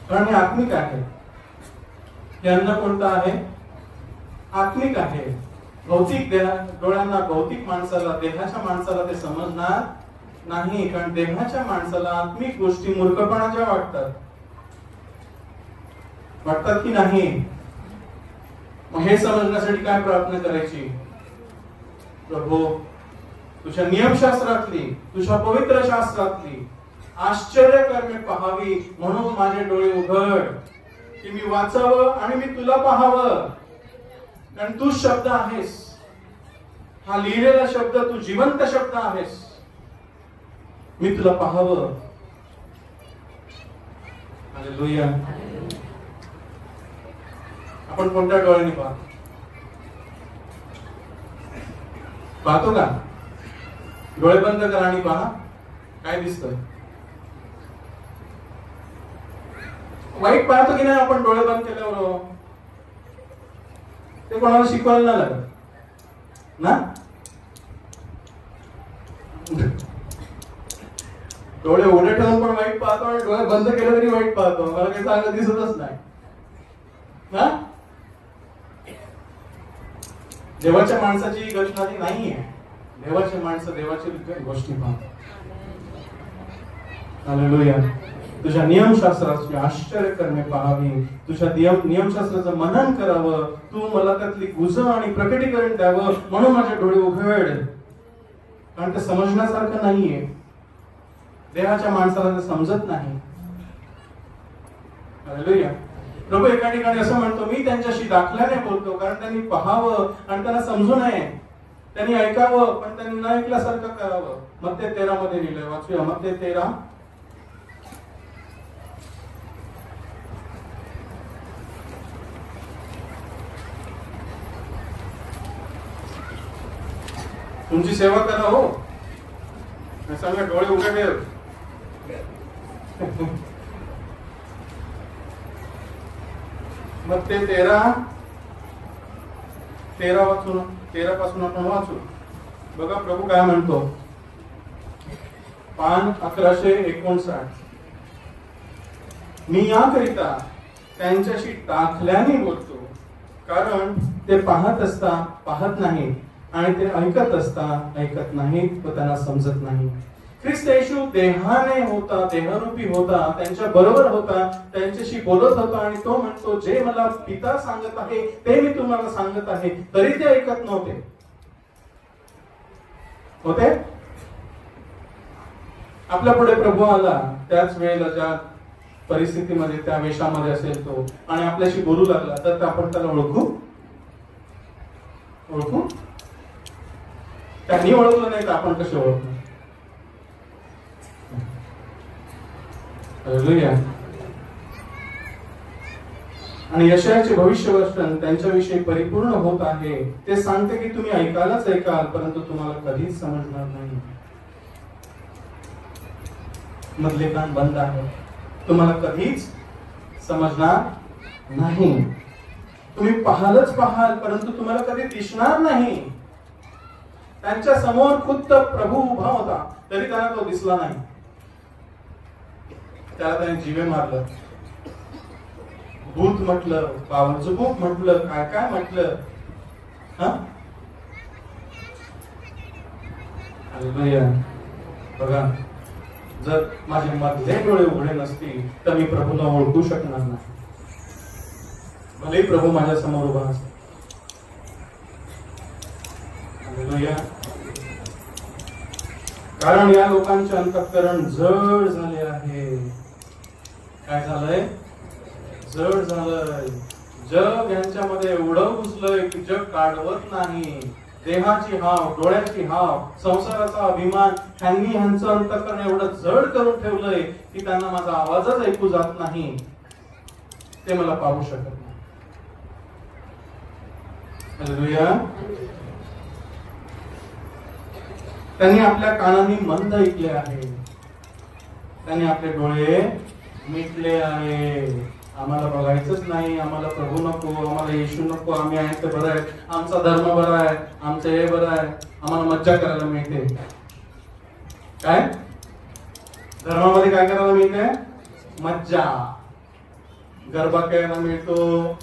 कारण हे आत्मिक आहे. हे अन्न कोणतं आहे? आत्मिक आहे. भौतिक डोळ्यांना, भौतिक माणसाला, देहाच्या माणसाला ते समजणार नाही. कारण देहाच्या माणसाला आत्मिक गोष्टी मूर्खपणाच्या वाटतात की नाही. मग हे समजण्यासाठी काय प्रार्थना करायची? प्रभू तुझ्या नियमशास्त्रातली, तुझ्या पवित्र शास्त्रातली आश्चर्य कर्मे पाहावी म्हणून माझे डोळे उघड, की मी वाचावं आणि मी तुला पाहावं. कारण तू शब्द आहेस. हा लिहिलेला शब्द, तू जिवंत शब्द आहेस. मी तुला पाहावं. हालेलुया. आपण कोणत्या डोळ्याने पाहतो का? डोळे बंद करा आणि पहा काय दिसतं. वाईट पाहतो की नाही आपण डोळे बंद केल्यावर? ते कोणाला शिकवायला नाही लागत ना. डोळे उघडे ठेवून पण वाईट पाहतो आणि डोळे बंद केले तरी वाईट पाहतो. मला काही चांगलं दिसतच नाही ना. देवाच्या माणसाची घटना ती नाहीये. देवाचे माणसं देवाची गोष्टी पाहतात. हालेलुया. तुझ्या नियमशास्त्राची आश्चर्य करणे पाहावी, तुझ्या नियमशास्त्राचं मनन करावं, तू मला त्यातली गुजर आणि प्रकटीकरण द्यावं म्हणून माझे डोळे उघड. कारण ते समजण्यासारखं नाहीये. देहाच्या माणसाला ते समजत नाही. हालेलुया. प्रभू एका ठिकाणी असं म्हणतो, मी त्यांच्याशी दाखल्याने बोलतो, कारण त्यांनी पाहावं आणि त्यांना समजू नये. त्यांनी ऐकावं पण त्यांनी न ऐकल्यासारखं करावं. मत्ते 13 मध्ये लिहिलंय. वाचूया मत्ते 13. तुमची सेवा करा हो. सांगा डोळे उघडे. मग ते 13 वाचून 13 पासून आपण वाचू. बघा प्रभू काय म्हणतो. पान 1159. मी याकरिता त्यांच्याशी दाखल्याने बोलतो, कारण ते पाहत नाही आणि ते ऐकत असता ऐकत नाहीत व त्यांना समजत नाही. ख्रिस्त येशू देहाने होता, देहरूपी होता, त्यांच्या बरोबर होता, त्यांच्याशी बोलत होता आणि तो म्हणतो, जे मला पिता सांगत आहे ते मी तुम्हाला सांगत आहे. तरी ते ऐकत नव्हते. होते आपल्या पुढे प्रभू आला त्याच वेळेला, ज्या परिस्थितीमध्ये, त्या वेशामध्ये असेल तो, आणि आपल्याशी बोलू लागला, तर आपण त्याला ओळखू? त्यांनी ओळखलं नाही तर आपण कसे ओळखू? आणि यशायाचे भविष्यवचन त्यांच्याविषयी परिपूर्ण होत आहे. ते सांगते की तुम्ही ऐकायलाच ऐकाल, परंतु तुम्हाला कधीच समजणार नाही. मधले कान बंद आहे, तुम्हाला कधीच समजणार नाही. तुम्ही पाहालच पाहाल, परंतु तुम्हाला कधी दिसणार नाही. त्यांच्या समोर खुद्द प्रभू उभा होता, तरी त्यांना तो दिसला नाही. त्याला त्याने जीवे मारलं, भूत म्हटलं, पावलचूक म्हटलं, काय काय म्हटलं. बघा, जर माझे मधले डोळे उघडे नसतील तर मी प्रभूला ओळखू शकणार नाही. भले प्रभू माझ्या समोर उभा असेल. कारण या लोकांचे अंतःकरण जड झाले आहे. काय झालंय? जड झालंय. जग यांच्यामध्ये एवढं घुसलंय की जग काढवत नाही. देहाची हाव, डोळ्याची हाव, संसाराचा अभिमान, ह्यांनी ह्यांचं अंतःकरण एवढं जड करून ठेवलंय की त्यांना माझा आवाजच ऐकू जात नाही. ते मला पाहू शकत नाही. हालेलुया. त्यांनी आपल्या कानांनी मंद ऐकले आहे, त्यांनी आपले डोळे मिटले आहे. आम्हाला बघायचंच नाही, आम्हाला प्रभू नको, आम्हाला येशू नको, आम्ही आहे ते बरं आहे, आमचा धर्म बरा आहे, आमचं हे बरं आहे, आम्हाला मज्जा करायला मिळते. काय धर्मामध्ये काय करायला मिळते? मज्जा. गरबा खेळायला मिळतो,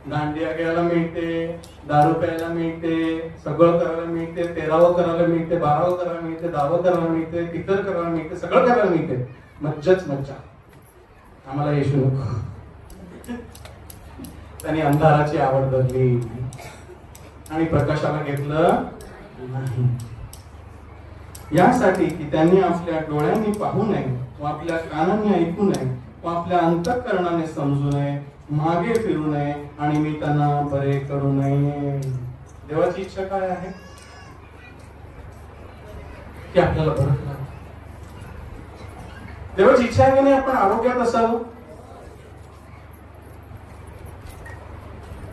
दांडिया खेळायला मिळते, दारू प्यायला मिळते, सगळं करायला मिळते, 13व करायला मिळते, 12व करायला मिळते, 10व करायला मिळते, तितर करायला मिळते, सगळं करायला मिळते. मज्जाच मज्जा. आम्हाला येशू नको. त्यांनी अंधाराची आवड धरली आणि प्रकाशाला घेतलं नाही, यासाठी की त्यांनी आपल्या डोळ्यांनी पाहू नये व आपल्या कानांनी ऐकू नये व आपल्या अंतःकरणाने समजू नये, मागे फिरू नये आणि मी त्यांना बरे करू नये. देवाची इच्छा काय आहे? की आपल्याला बरं करावं. देवाची इच्छा आहे की नाही आपण आरोग्यात असावं?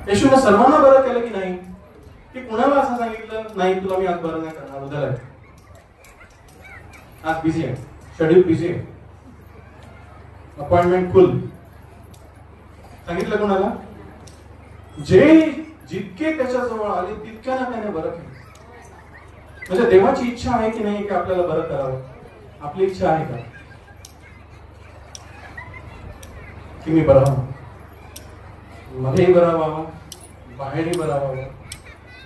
येशूने सर्वांना बरं केलं की नाही? की कुणाला असं सांगितलं नाही तुला मी आज बरं नाही करणार, उद्याला आज बिझी आहे, शेड्यूल बिझी आहे, अपॉइंटमेंट फुल? सांगितलं कोणाला? जे जितके त्याच्या जवळ आले तितक्यानं त्याने बरं केलं. म्हणजे देवाची इच्छा आहे की नाही की आपल्याला बरं करावं? आपली इच्छा आहे का की मी बरा व्हावं, मध्येही बरा व्हावं, बाहेरही बरा व्हावं,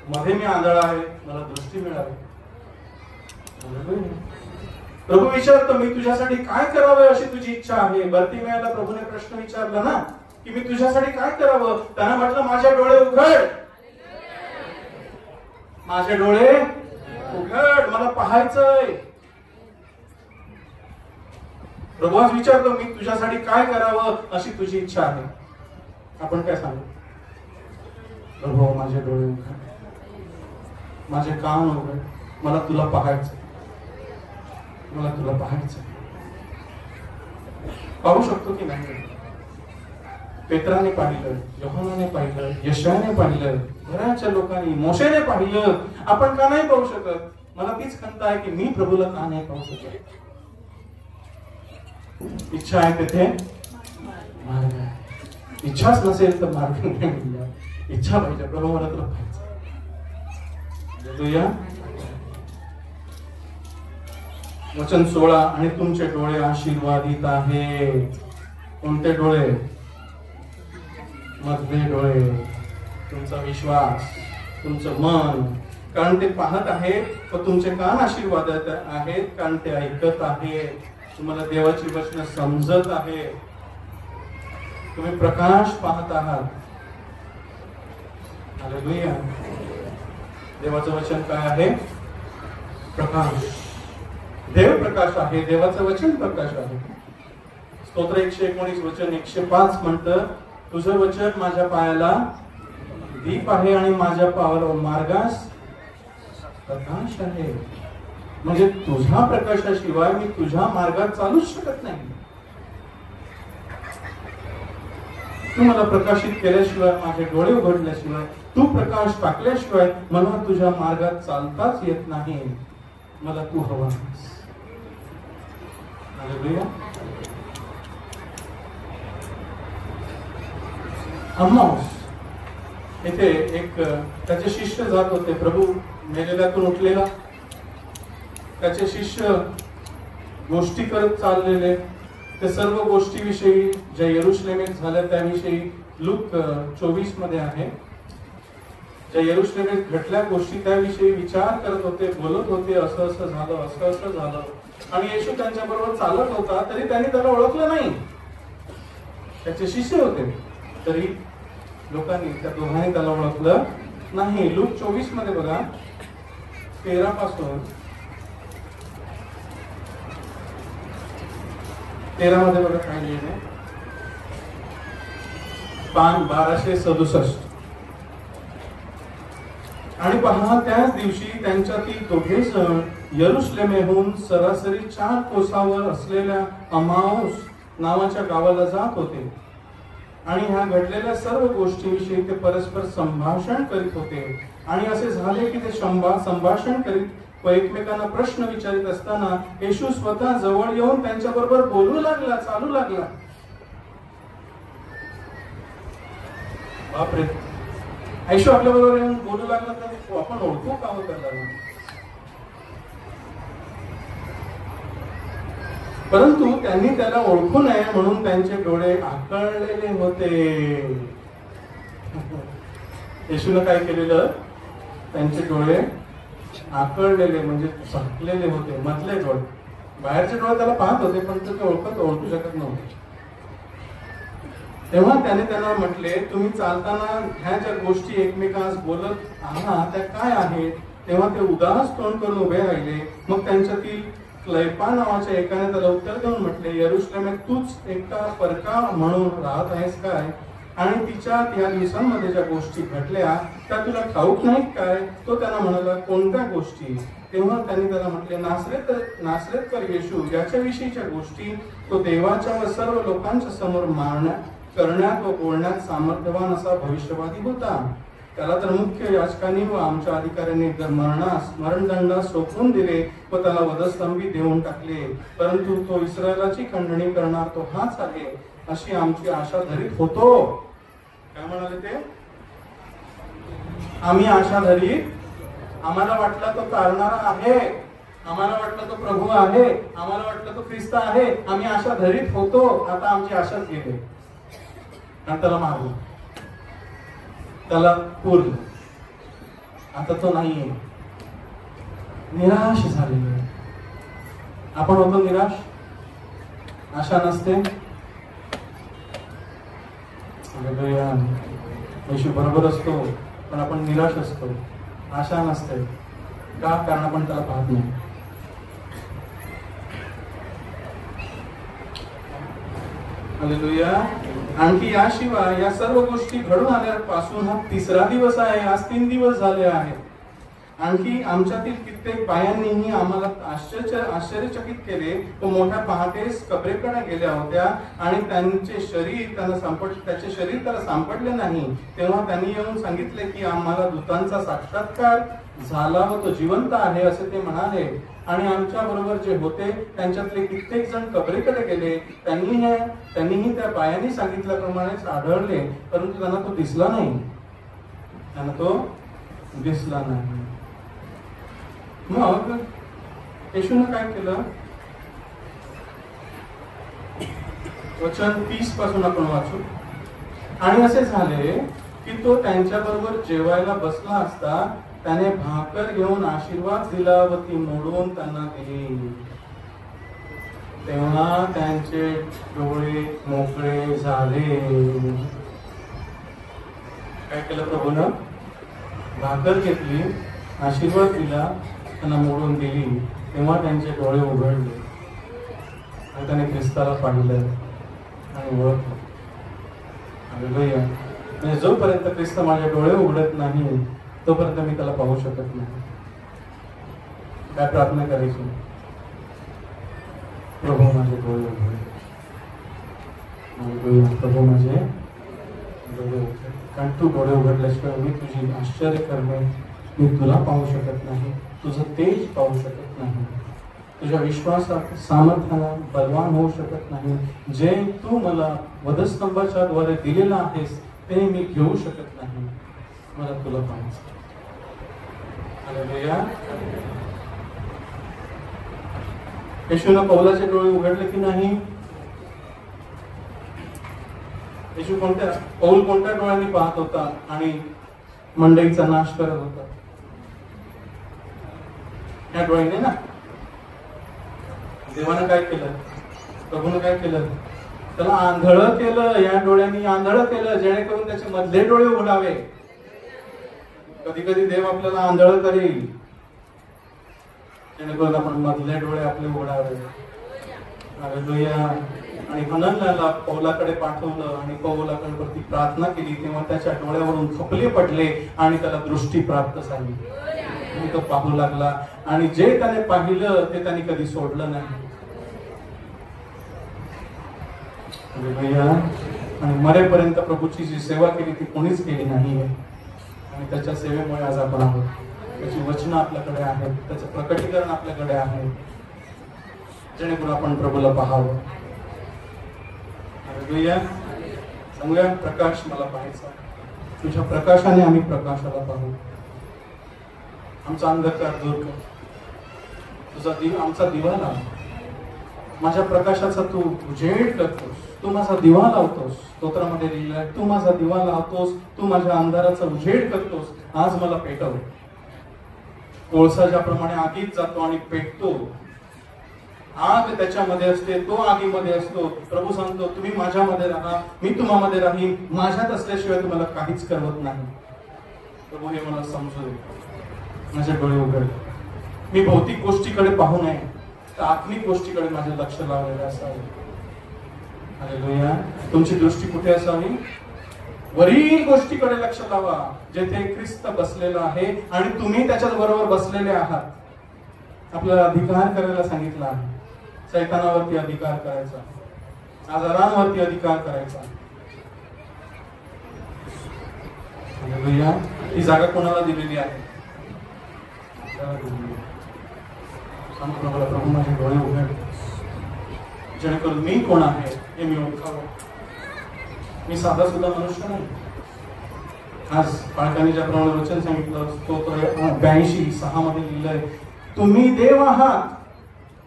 मध्ये मी आंधळा आहे मला दृष्टी मिळावी? प्रभू विचारतो मी तुझ्यासाठी काय करावं अशी तुझी इच्छा आहे? बर्तिमेयाला प्रभूने प्रश्न विचारला ना की मी तुझ्यासाठी काय करावं? त्यानं म्हटलं माझे डोळे उघड, माझे डोळे उघड, मला पाहायचंय. प्रभू आज विचारतो मी तुझ्यासाठी काय करावं अशी तुझी इच्छा आहे? आपण काय सांगू? प्रभू माझे डोळे उघड, माझे कान उघड, मला तुला पाहायचं, मला तुला पाहायचं. पाहू शकतो की नाही? पेत्राने पाहिलं, योहानाने पाहिलं, यशायाने पाहिलं, घराच्या लोकांनी, मोशेने पाहिलं. आपण का नाही पाहू शकत? मला तीच खंत आहे की मी प्रभूला का नाही पाहू शकत? इच्छा आहे तिथे मार्ग आहे. इच्छाच नसेल तर मार्ग नाही मिळणार. इच्छा पाहिजे, प्रभू मला तुला पाहायचं. वचन 16 आणि तुमचे डोळे आशीर्वादित आहे. कोणते डोळे? मधले डोळे, तुमचा विश्वास, तुमचं मन, कारण ते पाहत आहे. व तुमचे कान आशीर्वादित आहेत कारण ते ऐकत आहे. तुम्हाला देवाची वचन समजत आहे, तुम्ही प्रकाश पाहत आहात. हालेलुया. देवाचं वचन काय आहे? प्रकाश. देव प्रकाश आहे, देवाचं वचन प्रकाश आहे. स्तोत्र 119 वचन 105 म्हणतं तुझं वचन माझ्या पायाला दीप आहे आणि माझ्या मार्गास प्रकाश आहे. म्हणजे तुझ्या प्रकाशाशिवाय मी तुझ्या मार्गात चालूच शकत नाही. तू मला प्रकाशित केल्याशिवाय, माझे डोळे उघडल्याशिवाय, तू प्रकाश टाकल्याशिवाय मला तुझ्या मार्गात चालताच येत नाही. मला तू हवा. अम्माऊस इथे एक त्याचे शिष्य जात होते. प्रभू मेलेल्यातून उठलेला, त्याचे शिष्य गोष्टी करत चाललेले. ते सर्व गोष्टीविषयी ज्या यरुशलेमेत झाल्या त्याविषयी लूक 24 मध्ये आहे. ज्या यरुशलेमेत घडल्या गोष्टी त्याविषयी विचार करत होते, बोलत होते. असं असं झालं, असं असं झालं. आणि येशू त्यांच्या बरोबर चालत होता तरी त्यांनी त्याला ओळखलं नाही. त्याचे शिष्य होते तरी लोकांनी, त्या दोघांनी त्याला ओळखलं नाही. लूक 24 मध्ये बघा 13 पासून 13 मध्ये बघा काय लिहिलंय. पान 1267. आणि पहा त्याच दिवशी त्यांच्यातील दोघे जण यरुशलेमेहून सरासरी 4 कोसावर असलेल्या अमाऊस नावाच्या गावाला जात होते. आणि ह्या घडलेल्या सर्व गोष्टींविषयी ते परस्पर संभाषण करीत होते. आणि असे झाले की ते संभाषण करीत व एकमेकांना प्रश्न विचारित असताना येशू स्वतः जवळ येऊन त्यांच्या बरोबर बोलू लागला, चालू लागला. बापरे, येशू आपल्या बरोबर येऊन बोलू लागला तर आपण ओळखू का होत त्याला? परंतु त्यांनी त्याला ओळखू नये म्हणून त्यांचे डोळे आकळलेले होते. येशूने काय केलेलं? त्यांचे डोळे आकळलेले म्हणजे झाकलेले होते, मधले डोळे. बाहेरचे डोळे त्याला पाहत होते पण ते ओळखू शकत नव्हते. तेव्हा त्याने त्यांना म्हटले, तुम्ही चालताना ह्या ज्या गोष्टी एकमेकांस बोलत आहात त्या काय आहेत? तेव्हा ते उदास तोंड करून उभे राहिले. मग त्यांच्यातील क्लैपा नावाच्या एकाने त्याला उत्तर देऊन म्हटले, यरुशलेमेत तूच एकटा परका म्हणून राहत आहेस काय? आणि तिच्यात या दिवसांमध्ये ज्या गोष्टी घडल्या त्या तुला ठाऊक नाहीत काय? तो त्यांना म्हणाला, कोणत्या गोष्टी? तेव्हा त्यांनी त्याला म्हटले, नासरेतकर येशू ज्याच्याविषयीच्या गोष्टी तो देवाच्या व सर्व लोकांच्या समोर करण्यात व बोलण्यात सामर्थ्यवान असा भविष्यवादी होता. त्याला तर मुख्य याजकांनी व आमच्या अधिकाऱ्यांनी मरणदंडास सोपवून दिले व त्याला वधस्तंभी देऊन टाकले. परंतु तो इस्रायलाची खंडणी करणार तो हाच आहे अशी आमची आशा धरीत होतो. काय म्हणाले ते? आम्ही आशा धरीत, आम्हाला वाटला तो तारणारा आहे, आम्हाला वाटलं तो प्रभू आहे, आम्हाला वाटलं तो ख्रिस्त आहे, आम्ही आशा धरीत होतो. आता आमची आशाच गेली आणि त्याला मारलं, त्याला पुरलं. आता तो नाहीये. निराश झालेलो. आपण होतो निराश? आशा नसते. येशू बरोबर असतो पण आपण निराश असतो. आशा नसते. का? कारण आपण त्याला पाहत नाही. हालेलुया. आणखी याशिवाय या सर्व गोष्टी घडून आल्यापासून हा 3रा दिवस आहे. आज 3 दिवस झाले आहेत. आणखी आमच्यातील कित्येक बायांनीही आम्हाला आश्चर्यचकित केले व मोठ्या पहाटेस कबरेकडे गेल्या होत्या आणि त्याचे शरीर त्याला सापडले नाही. तेव्हा त्यांनी येऊन सांगितले की आम्हाला दूतांचा साक्षात्कार झाला व तो जिवंत आहे असे ते म्हणाले. आणि आमच्या बरोबर जे होते त्यांच्यातले कित्येक जण कबरेकडे गेले. त्यांनीही त्या बायांनी सांगितल्याप्रमाणेच आढळले, परंतु त्यांना तो दिसला नाही. मग येशूने काय केलं? वचन 30 पासून आपण वाचू. आणि असे झाले की तो त्यांच्या बरोबर जेवायला बसला असता त्याने भाकर घेऊन आशीर्वाद दिला व ती मोडून त्यांना दिली. तेव्हा त्यांचे डोळे मोकळे झाले. काय केलं प्रभूनं? भाकर घेतली, आशीर्वाद दिला, त्यांना मोडून दिली. तेव्हा त्यांचे डोळे उघडले आणि त्याने ख्रिस्ताला पाहिलं आणि ओळखलं. म्हणजे जोपर्यंत ख्रिस्त माझे डोळे उघडत नाही तोपर्यंत मी त्याला पाहू शकत नाही. काय प्रार्थना करायची? प्रभू माझे डोळे उघड, प्रभू माझे डोळे उघड. कारण तू डोळे उघडल्याशिवाय मी तुझी आश्चर्य करणे, मी तुला पाहू शकत नाही, तुझं तेज पाहू शकत नाही, तुझ्या विश्वासात सामर्थ्यानं बलवान होऊ शकत नाही. जे तू मला वधस्तंभाच्या द्वारे दिलेलं आहेस ते मी घेऊ शकत नाही. मला तुला पाहायचं. येशूनं पौलाचे डोळे उघडले की नाही? पौल कोणत्या डोळ्यांनी पाहत होता आणि मंडईचा नाश करत होता? त्या डोळ्याने ना. देवानं काय केलं? प्रभूनं काय केलं? त्याला आंधळं केलं. या डोळ्यांनी आंधळं केलं जेणेकरून त्याचे मधले डोळे उघडावे. कधी कधी देव आपल्याला आंधळं करेल जेणेकरून आपण मधले डोळे आपले उघडावे. आणि हनन्याला पौलाकडे पाठवलं आणि पौलाकडे प्रार्थना केली. तेव्हा त्याच्या डोळ्यावरून थोपले पडले आणि त्याला दृष्टी प्राप्त झाली. तो पाहू लागला आणि जे त्याने पाहिलं ते त्याने कधी सोडलं नाही. आणि मरेपर्यंत प्रभूची जी सेवा केली ती कोणीच केली नाहीये. आणि त्याच्या सेवेमुळे आज आपण आहोत. त्याची वचनं आपल्याकडे आहेत, त्याचं प्रकटीकरण आपल्याकडे आहे, जेणेकरून आपण प्रभूला पाहावं. हालेलुया. सांगूया, प्रकाश मला पाहायचा, तुझ्या प्रकाशाने आम्ही प्रकाशाला पाहू. आमचा अंधकार दूर कर, तुझा आमचा दिवा लाव. माझ्या प्रकाशाचा तू उजेड करतोस, तू माझा दिवा लावतोस. स्तोत्रामध्ये लिहिलंय, तू माझा दिवा लावतोस, तू माझ्या अंधाराचा उजेड करतोस. आज मला पेटव. कोळसा ज्याप्रमाणे आगीत जातो आणि पेटतो, आग त्याच्यामध्ये असते, तो आगीमध्ये असतो. प्रभू सांगतो, तुम्ही माझ्यामध्ये राहा, मी तुम्हामध्ये राहीन. माझ्यात असल्याशिवाय तुम्हाला काहीच करवत नाही. प्रभू हे मला समजू दे, माझे डोळे उघड. मी भौतिक गोष्टीकडे पाहू नये, तर आत्मिक गोष्टीकडे माझे लक्ष लावलेले असावे. हालेलुया. तुमची दृष्टी कुठे असावी? वरील गोष्टीकडे लक्ष लावा, जेथे ख्रिस्त बसलेला आहे आणि तुम्ही त्याच्याच बरोबर बसलेले आहात. आपल्याला अधिकार करायला सांगितला आहे. शैतानावरती अधिकार करायचा, आजारांवरती अधिकार करायचा. हालेलुया. ही जागा कोणाला दिलेली आहे? प्रभू माझे डोळे उघड, जेणेकरून मी कोण आहे हे मी ओळखावं. मी साधा सुद्धा मनुष्य नाही. आज पालकांनी ज्याप्रमाणे वचन सांगितलं, स्तोत्र 82:6 मध्ये लिहिलंय, तुम्ही देव आहात,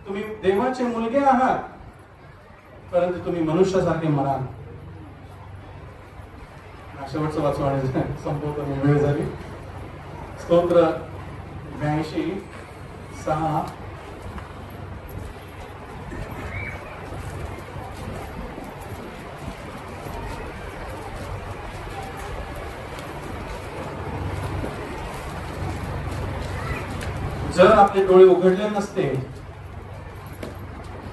तुम्ही देवाचे मुलगे आहात, परंतु तुम्ही मनुष्यासारखे मराल. शेवटचं वाचवाने संपवतो, वेळ झाली. स्तोत्र 82:6. जर आपले डोळे उघडले नसते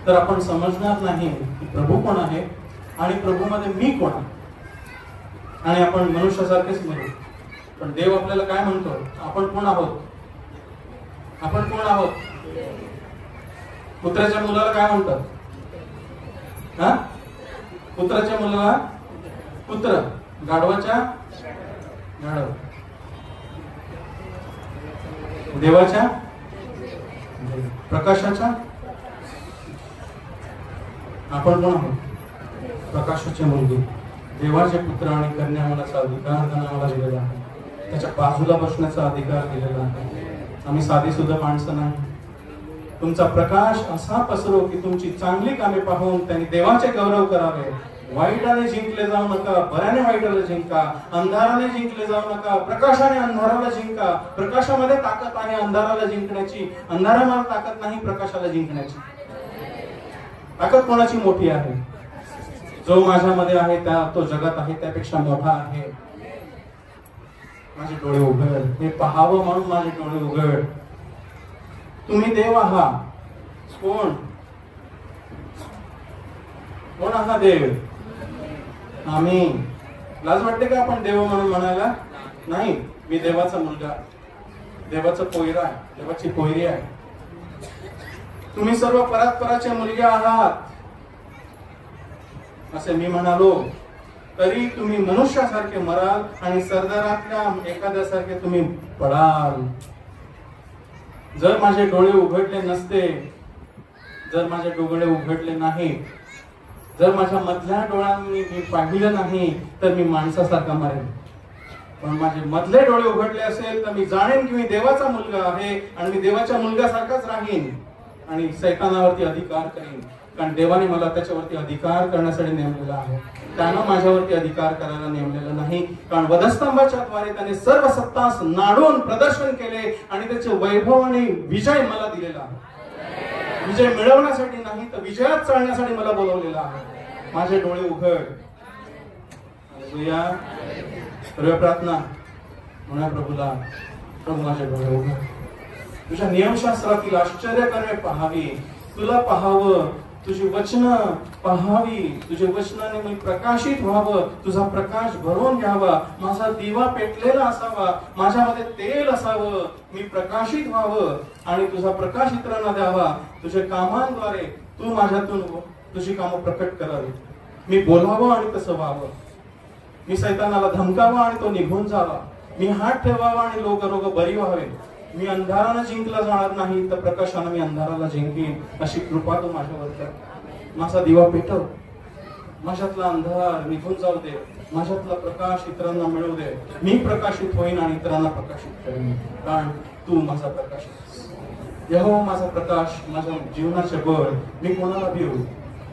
तर आपण समजणार नाही की प्रभू कोण आहे आणि प्रभूमध्ये मी कोण आहे. आणि आपण मनुष्यासारखेच म्हणू. पण देव आपल्याला काय म्हणतो? आपण कोण आहोत? आपण कोण आहोत? कुत्र्याच्या मुलाला काय म्हणतात? कुत्र्याच्या मुलाला कुत्र, गाढवाच्या गाढव, देवाच्या प्रकाशाच्या आपण कोण आहोत? प्रकाशाचे मुलगे, देवाचे पुत्र आणि कन्या होण्याचा अधिकार त्यांना आम्हाला दिलेला आहे. त्याच्या बाजूला बसण्याचा अधिकार दिलेला आहे. आम्ही साधी सुद्धा माणसं नाही. तुमचा प्रकाश असा पसरो की तुमची चांगली कामे पाहून त्यांनी देवाचे गौरव करावे. वाईटाने जिंकले जाऊ नका, बऱ्याने वाईटाला जिंका. अंधाराने जिंकले जाऊ नका, प्रकाशाने अंधाराला जिंका. प्रकाशामध्ये ताकद आहे अंधाराला जिंकण्याची, अंधारामध्ये ताकद नाही प्रकाशाला जिंकण्याची. ताकद कोणाची मोठी आहे? जो माझ्यामध्ये आहे तो जगात आहे त्यापेक्षा मोठा आहे. माझे डोळे उघड, हे पाहावं म्हणून माझे डोळे उघड. तुम्ही देव आहात. कोण कोण आहात? देव. आम्ही. लाज वाटते का आपण देव म्हणून म्हणायला? नाही. मी देवाचा मुलगा, देवाचा पोयरा आहे, देवाची पोयरी आहे. तुम्ही सर्व परात्पराचे मुलगे आहात असे मी म्हणालो तरी तुम्ही मनुष्यासारखे मराल आणि सरदारातल्या एखाद्यासारखे तुम्ही पडाल. जर माझे डोळे उघडले नसते, जर माझे डोळे उघडले नाही, जर माझ्या मधल्या डोळ्यांनी मी पाहिलं नाही तर मी माणसासारखा मरेन. पण माझे मधले डोळे उघडले असेल तर मी जाणेन की मी देवाचा मुलगा आहे आणि मी देवाच्या मुलगासारखाच राहीन आणि सैतानावरती अधिकार करीन. कारण देवाने मला त्याच्यावरती अधिकार करण्यासाठी नेमलेला आहे. त्यानं माझ्यावरती अधिकार करायला नेमलेलं नाही. कारण वधस्तंभाच्या द्वारे त्याने सर्व सत्तास नाडून प्रदर्शन केले आणि त्याचे वैभव आणि विजय मला दिलेला आहे. विजय मिळवण्यासाठी नाही तर विजयात चालण्यासाठी मला बोलवलेला आहे. माझे डोळे उघड. हालेलुया. प्रार्थना म्हणा प्रभूला, प्रभू माझे डोळे उघड. तुझ्या नियमशास्त्रातील आश्चर्यकर्मे पहावी, तुला पाहावं, तुझी वचनं पाहावी, तुझ्या वचनाने मी प्रकाशित व्हावं, तुझा प्रकाश भरून घ्यावा, माझा दिवा पेटलेला असावा, माझ्यामध्ये तेल असावं, मी प्रकाशित व्हावं आणि तुझा प्रकाश इतरांना द्यावा. तुझ्या कामांद्वारे तू माझ्यातून तुझी कामं प्रकट करावी. मी बोलावं आणि तसं व्हावं. मी सैतानाला धमकावं आणि तो निघून जावा. मी हात ठेवावा आणि रोग बरी व्हावे. मी अंधारानं जिंकला जाणार नाही तर प्रकाशानं मी अंधाराला जिंकीन. अशी कृपा तू माझ्यावर कर. माझा दिवा पेटव. माझ्यातला अंधार निघून जाऊ दे. माझ्यातला प्रकाश इतरांना मिळू दे. मी प्रकाशित होईन आणि इतरांना प्रकाशित करेन, कारण तू माझा प्रकाश आहेस. यहोवा माझा प्रकाश, माझ्या जीवनाचे बळ. मी कोणाला भिवू?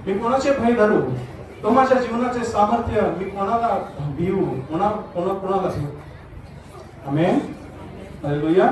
मी कोणाचे भय धरू? तो माझ्या जीवनाचे सामर्थ्य. मी कोणाला भिवू? कोणाला भिवू? आमेन. हालेलुया.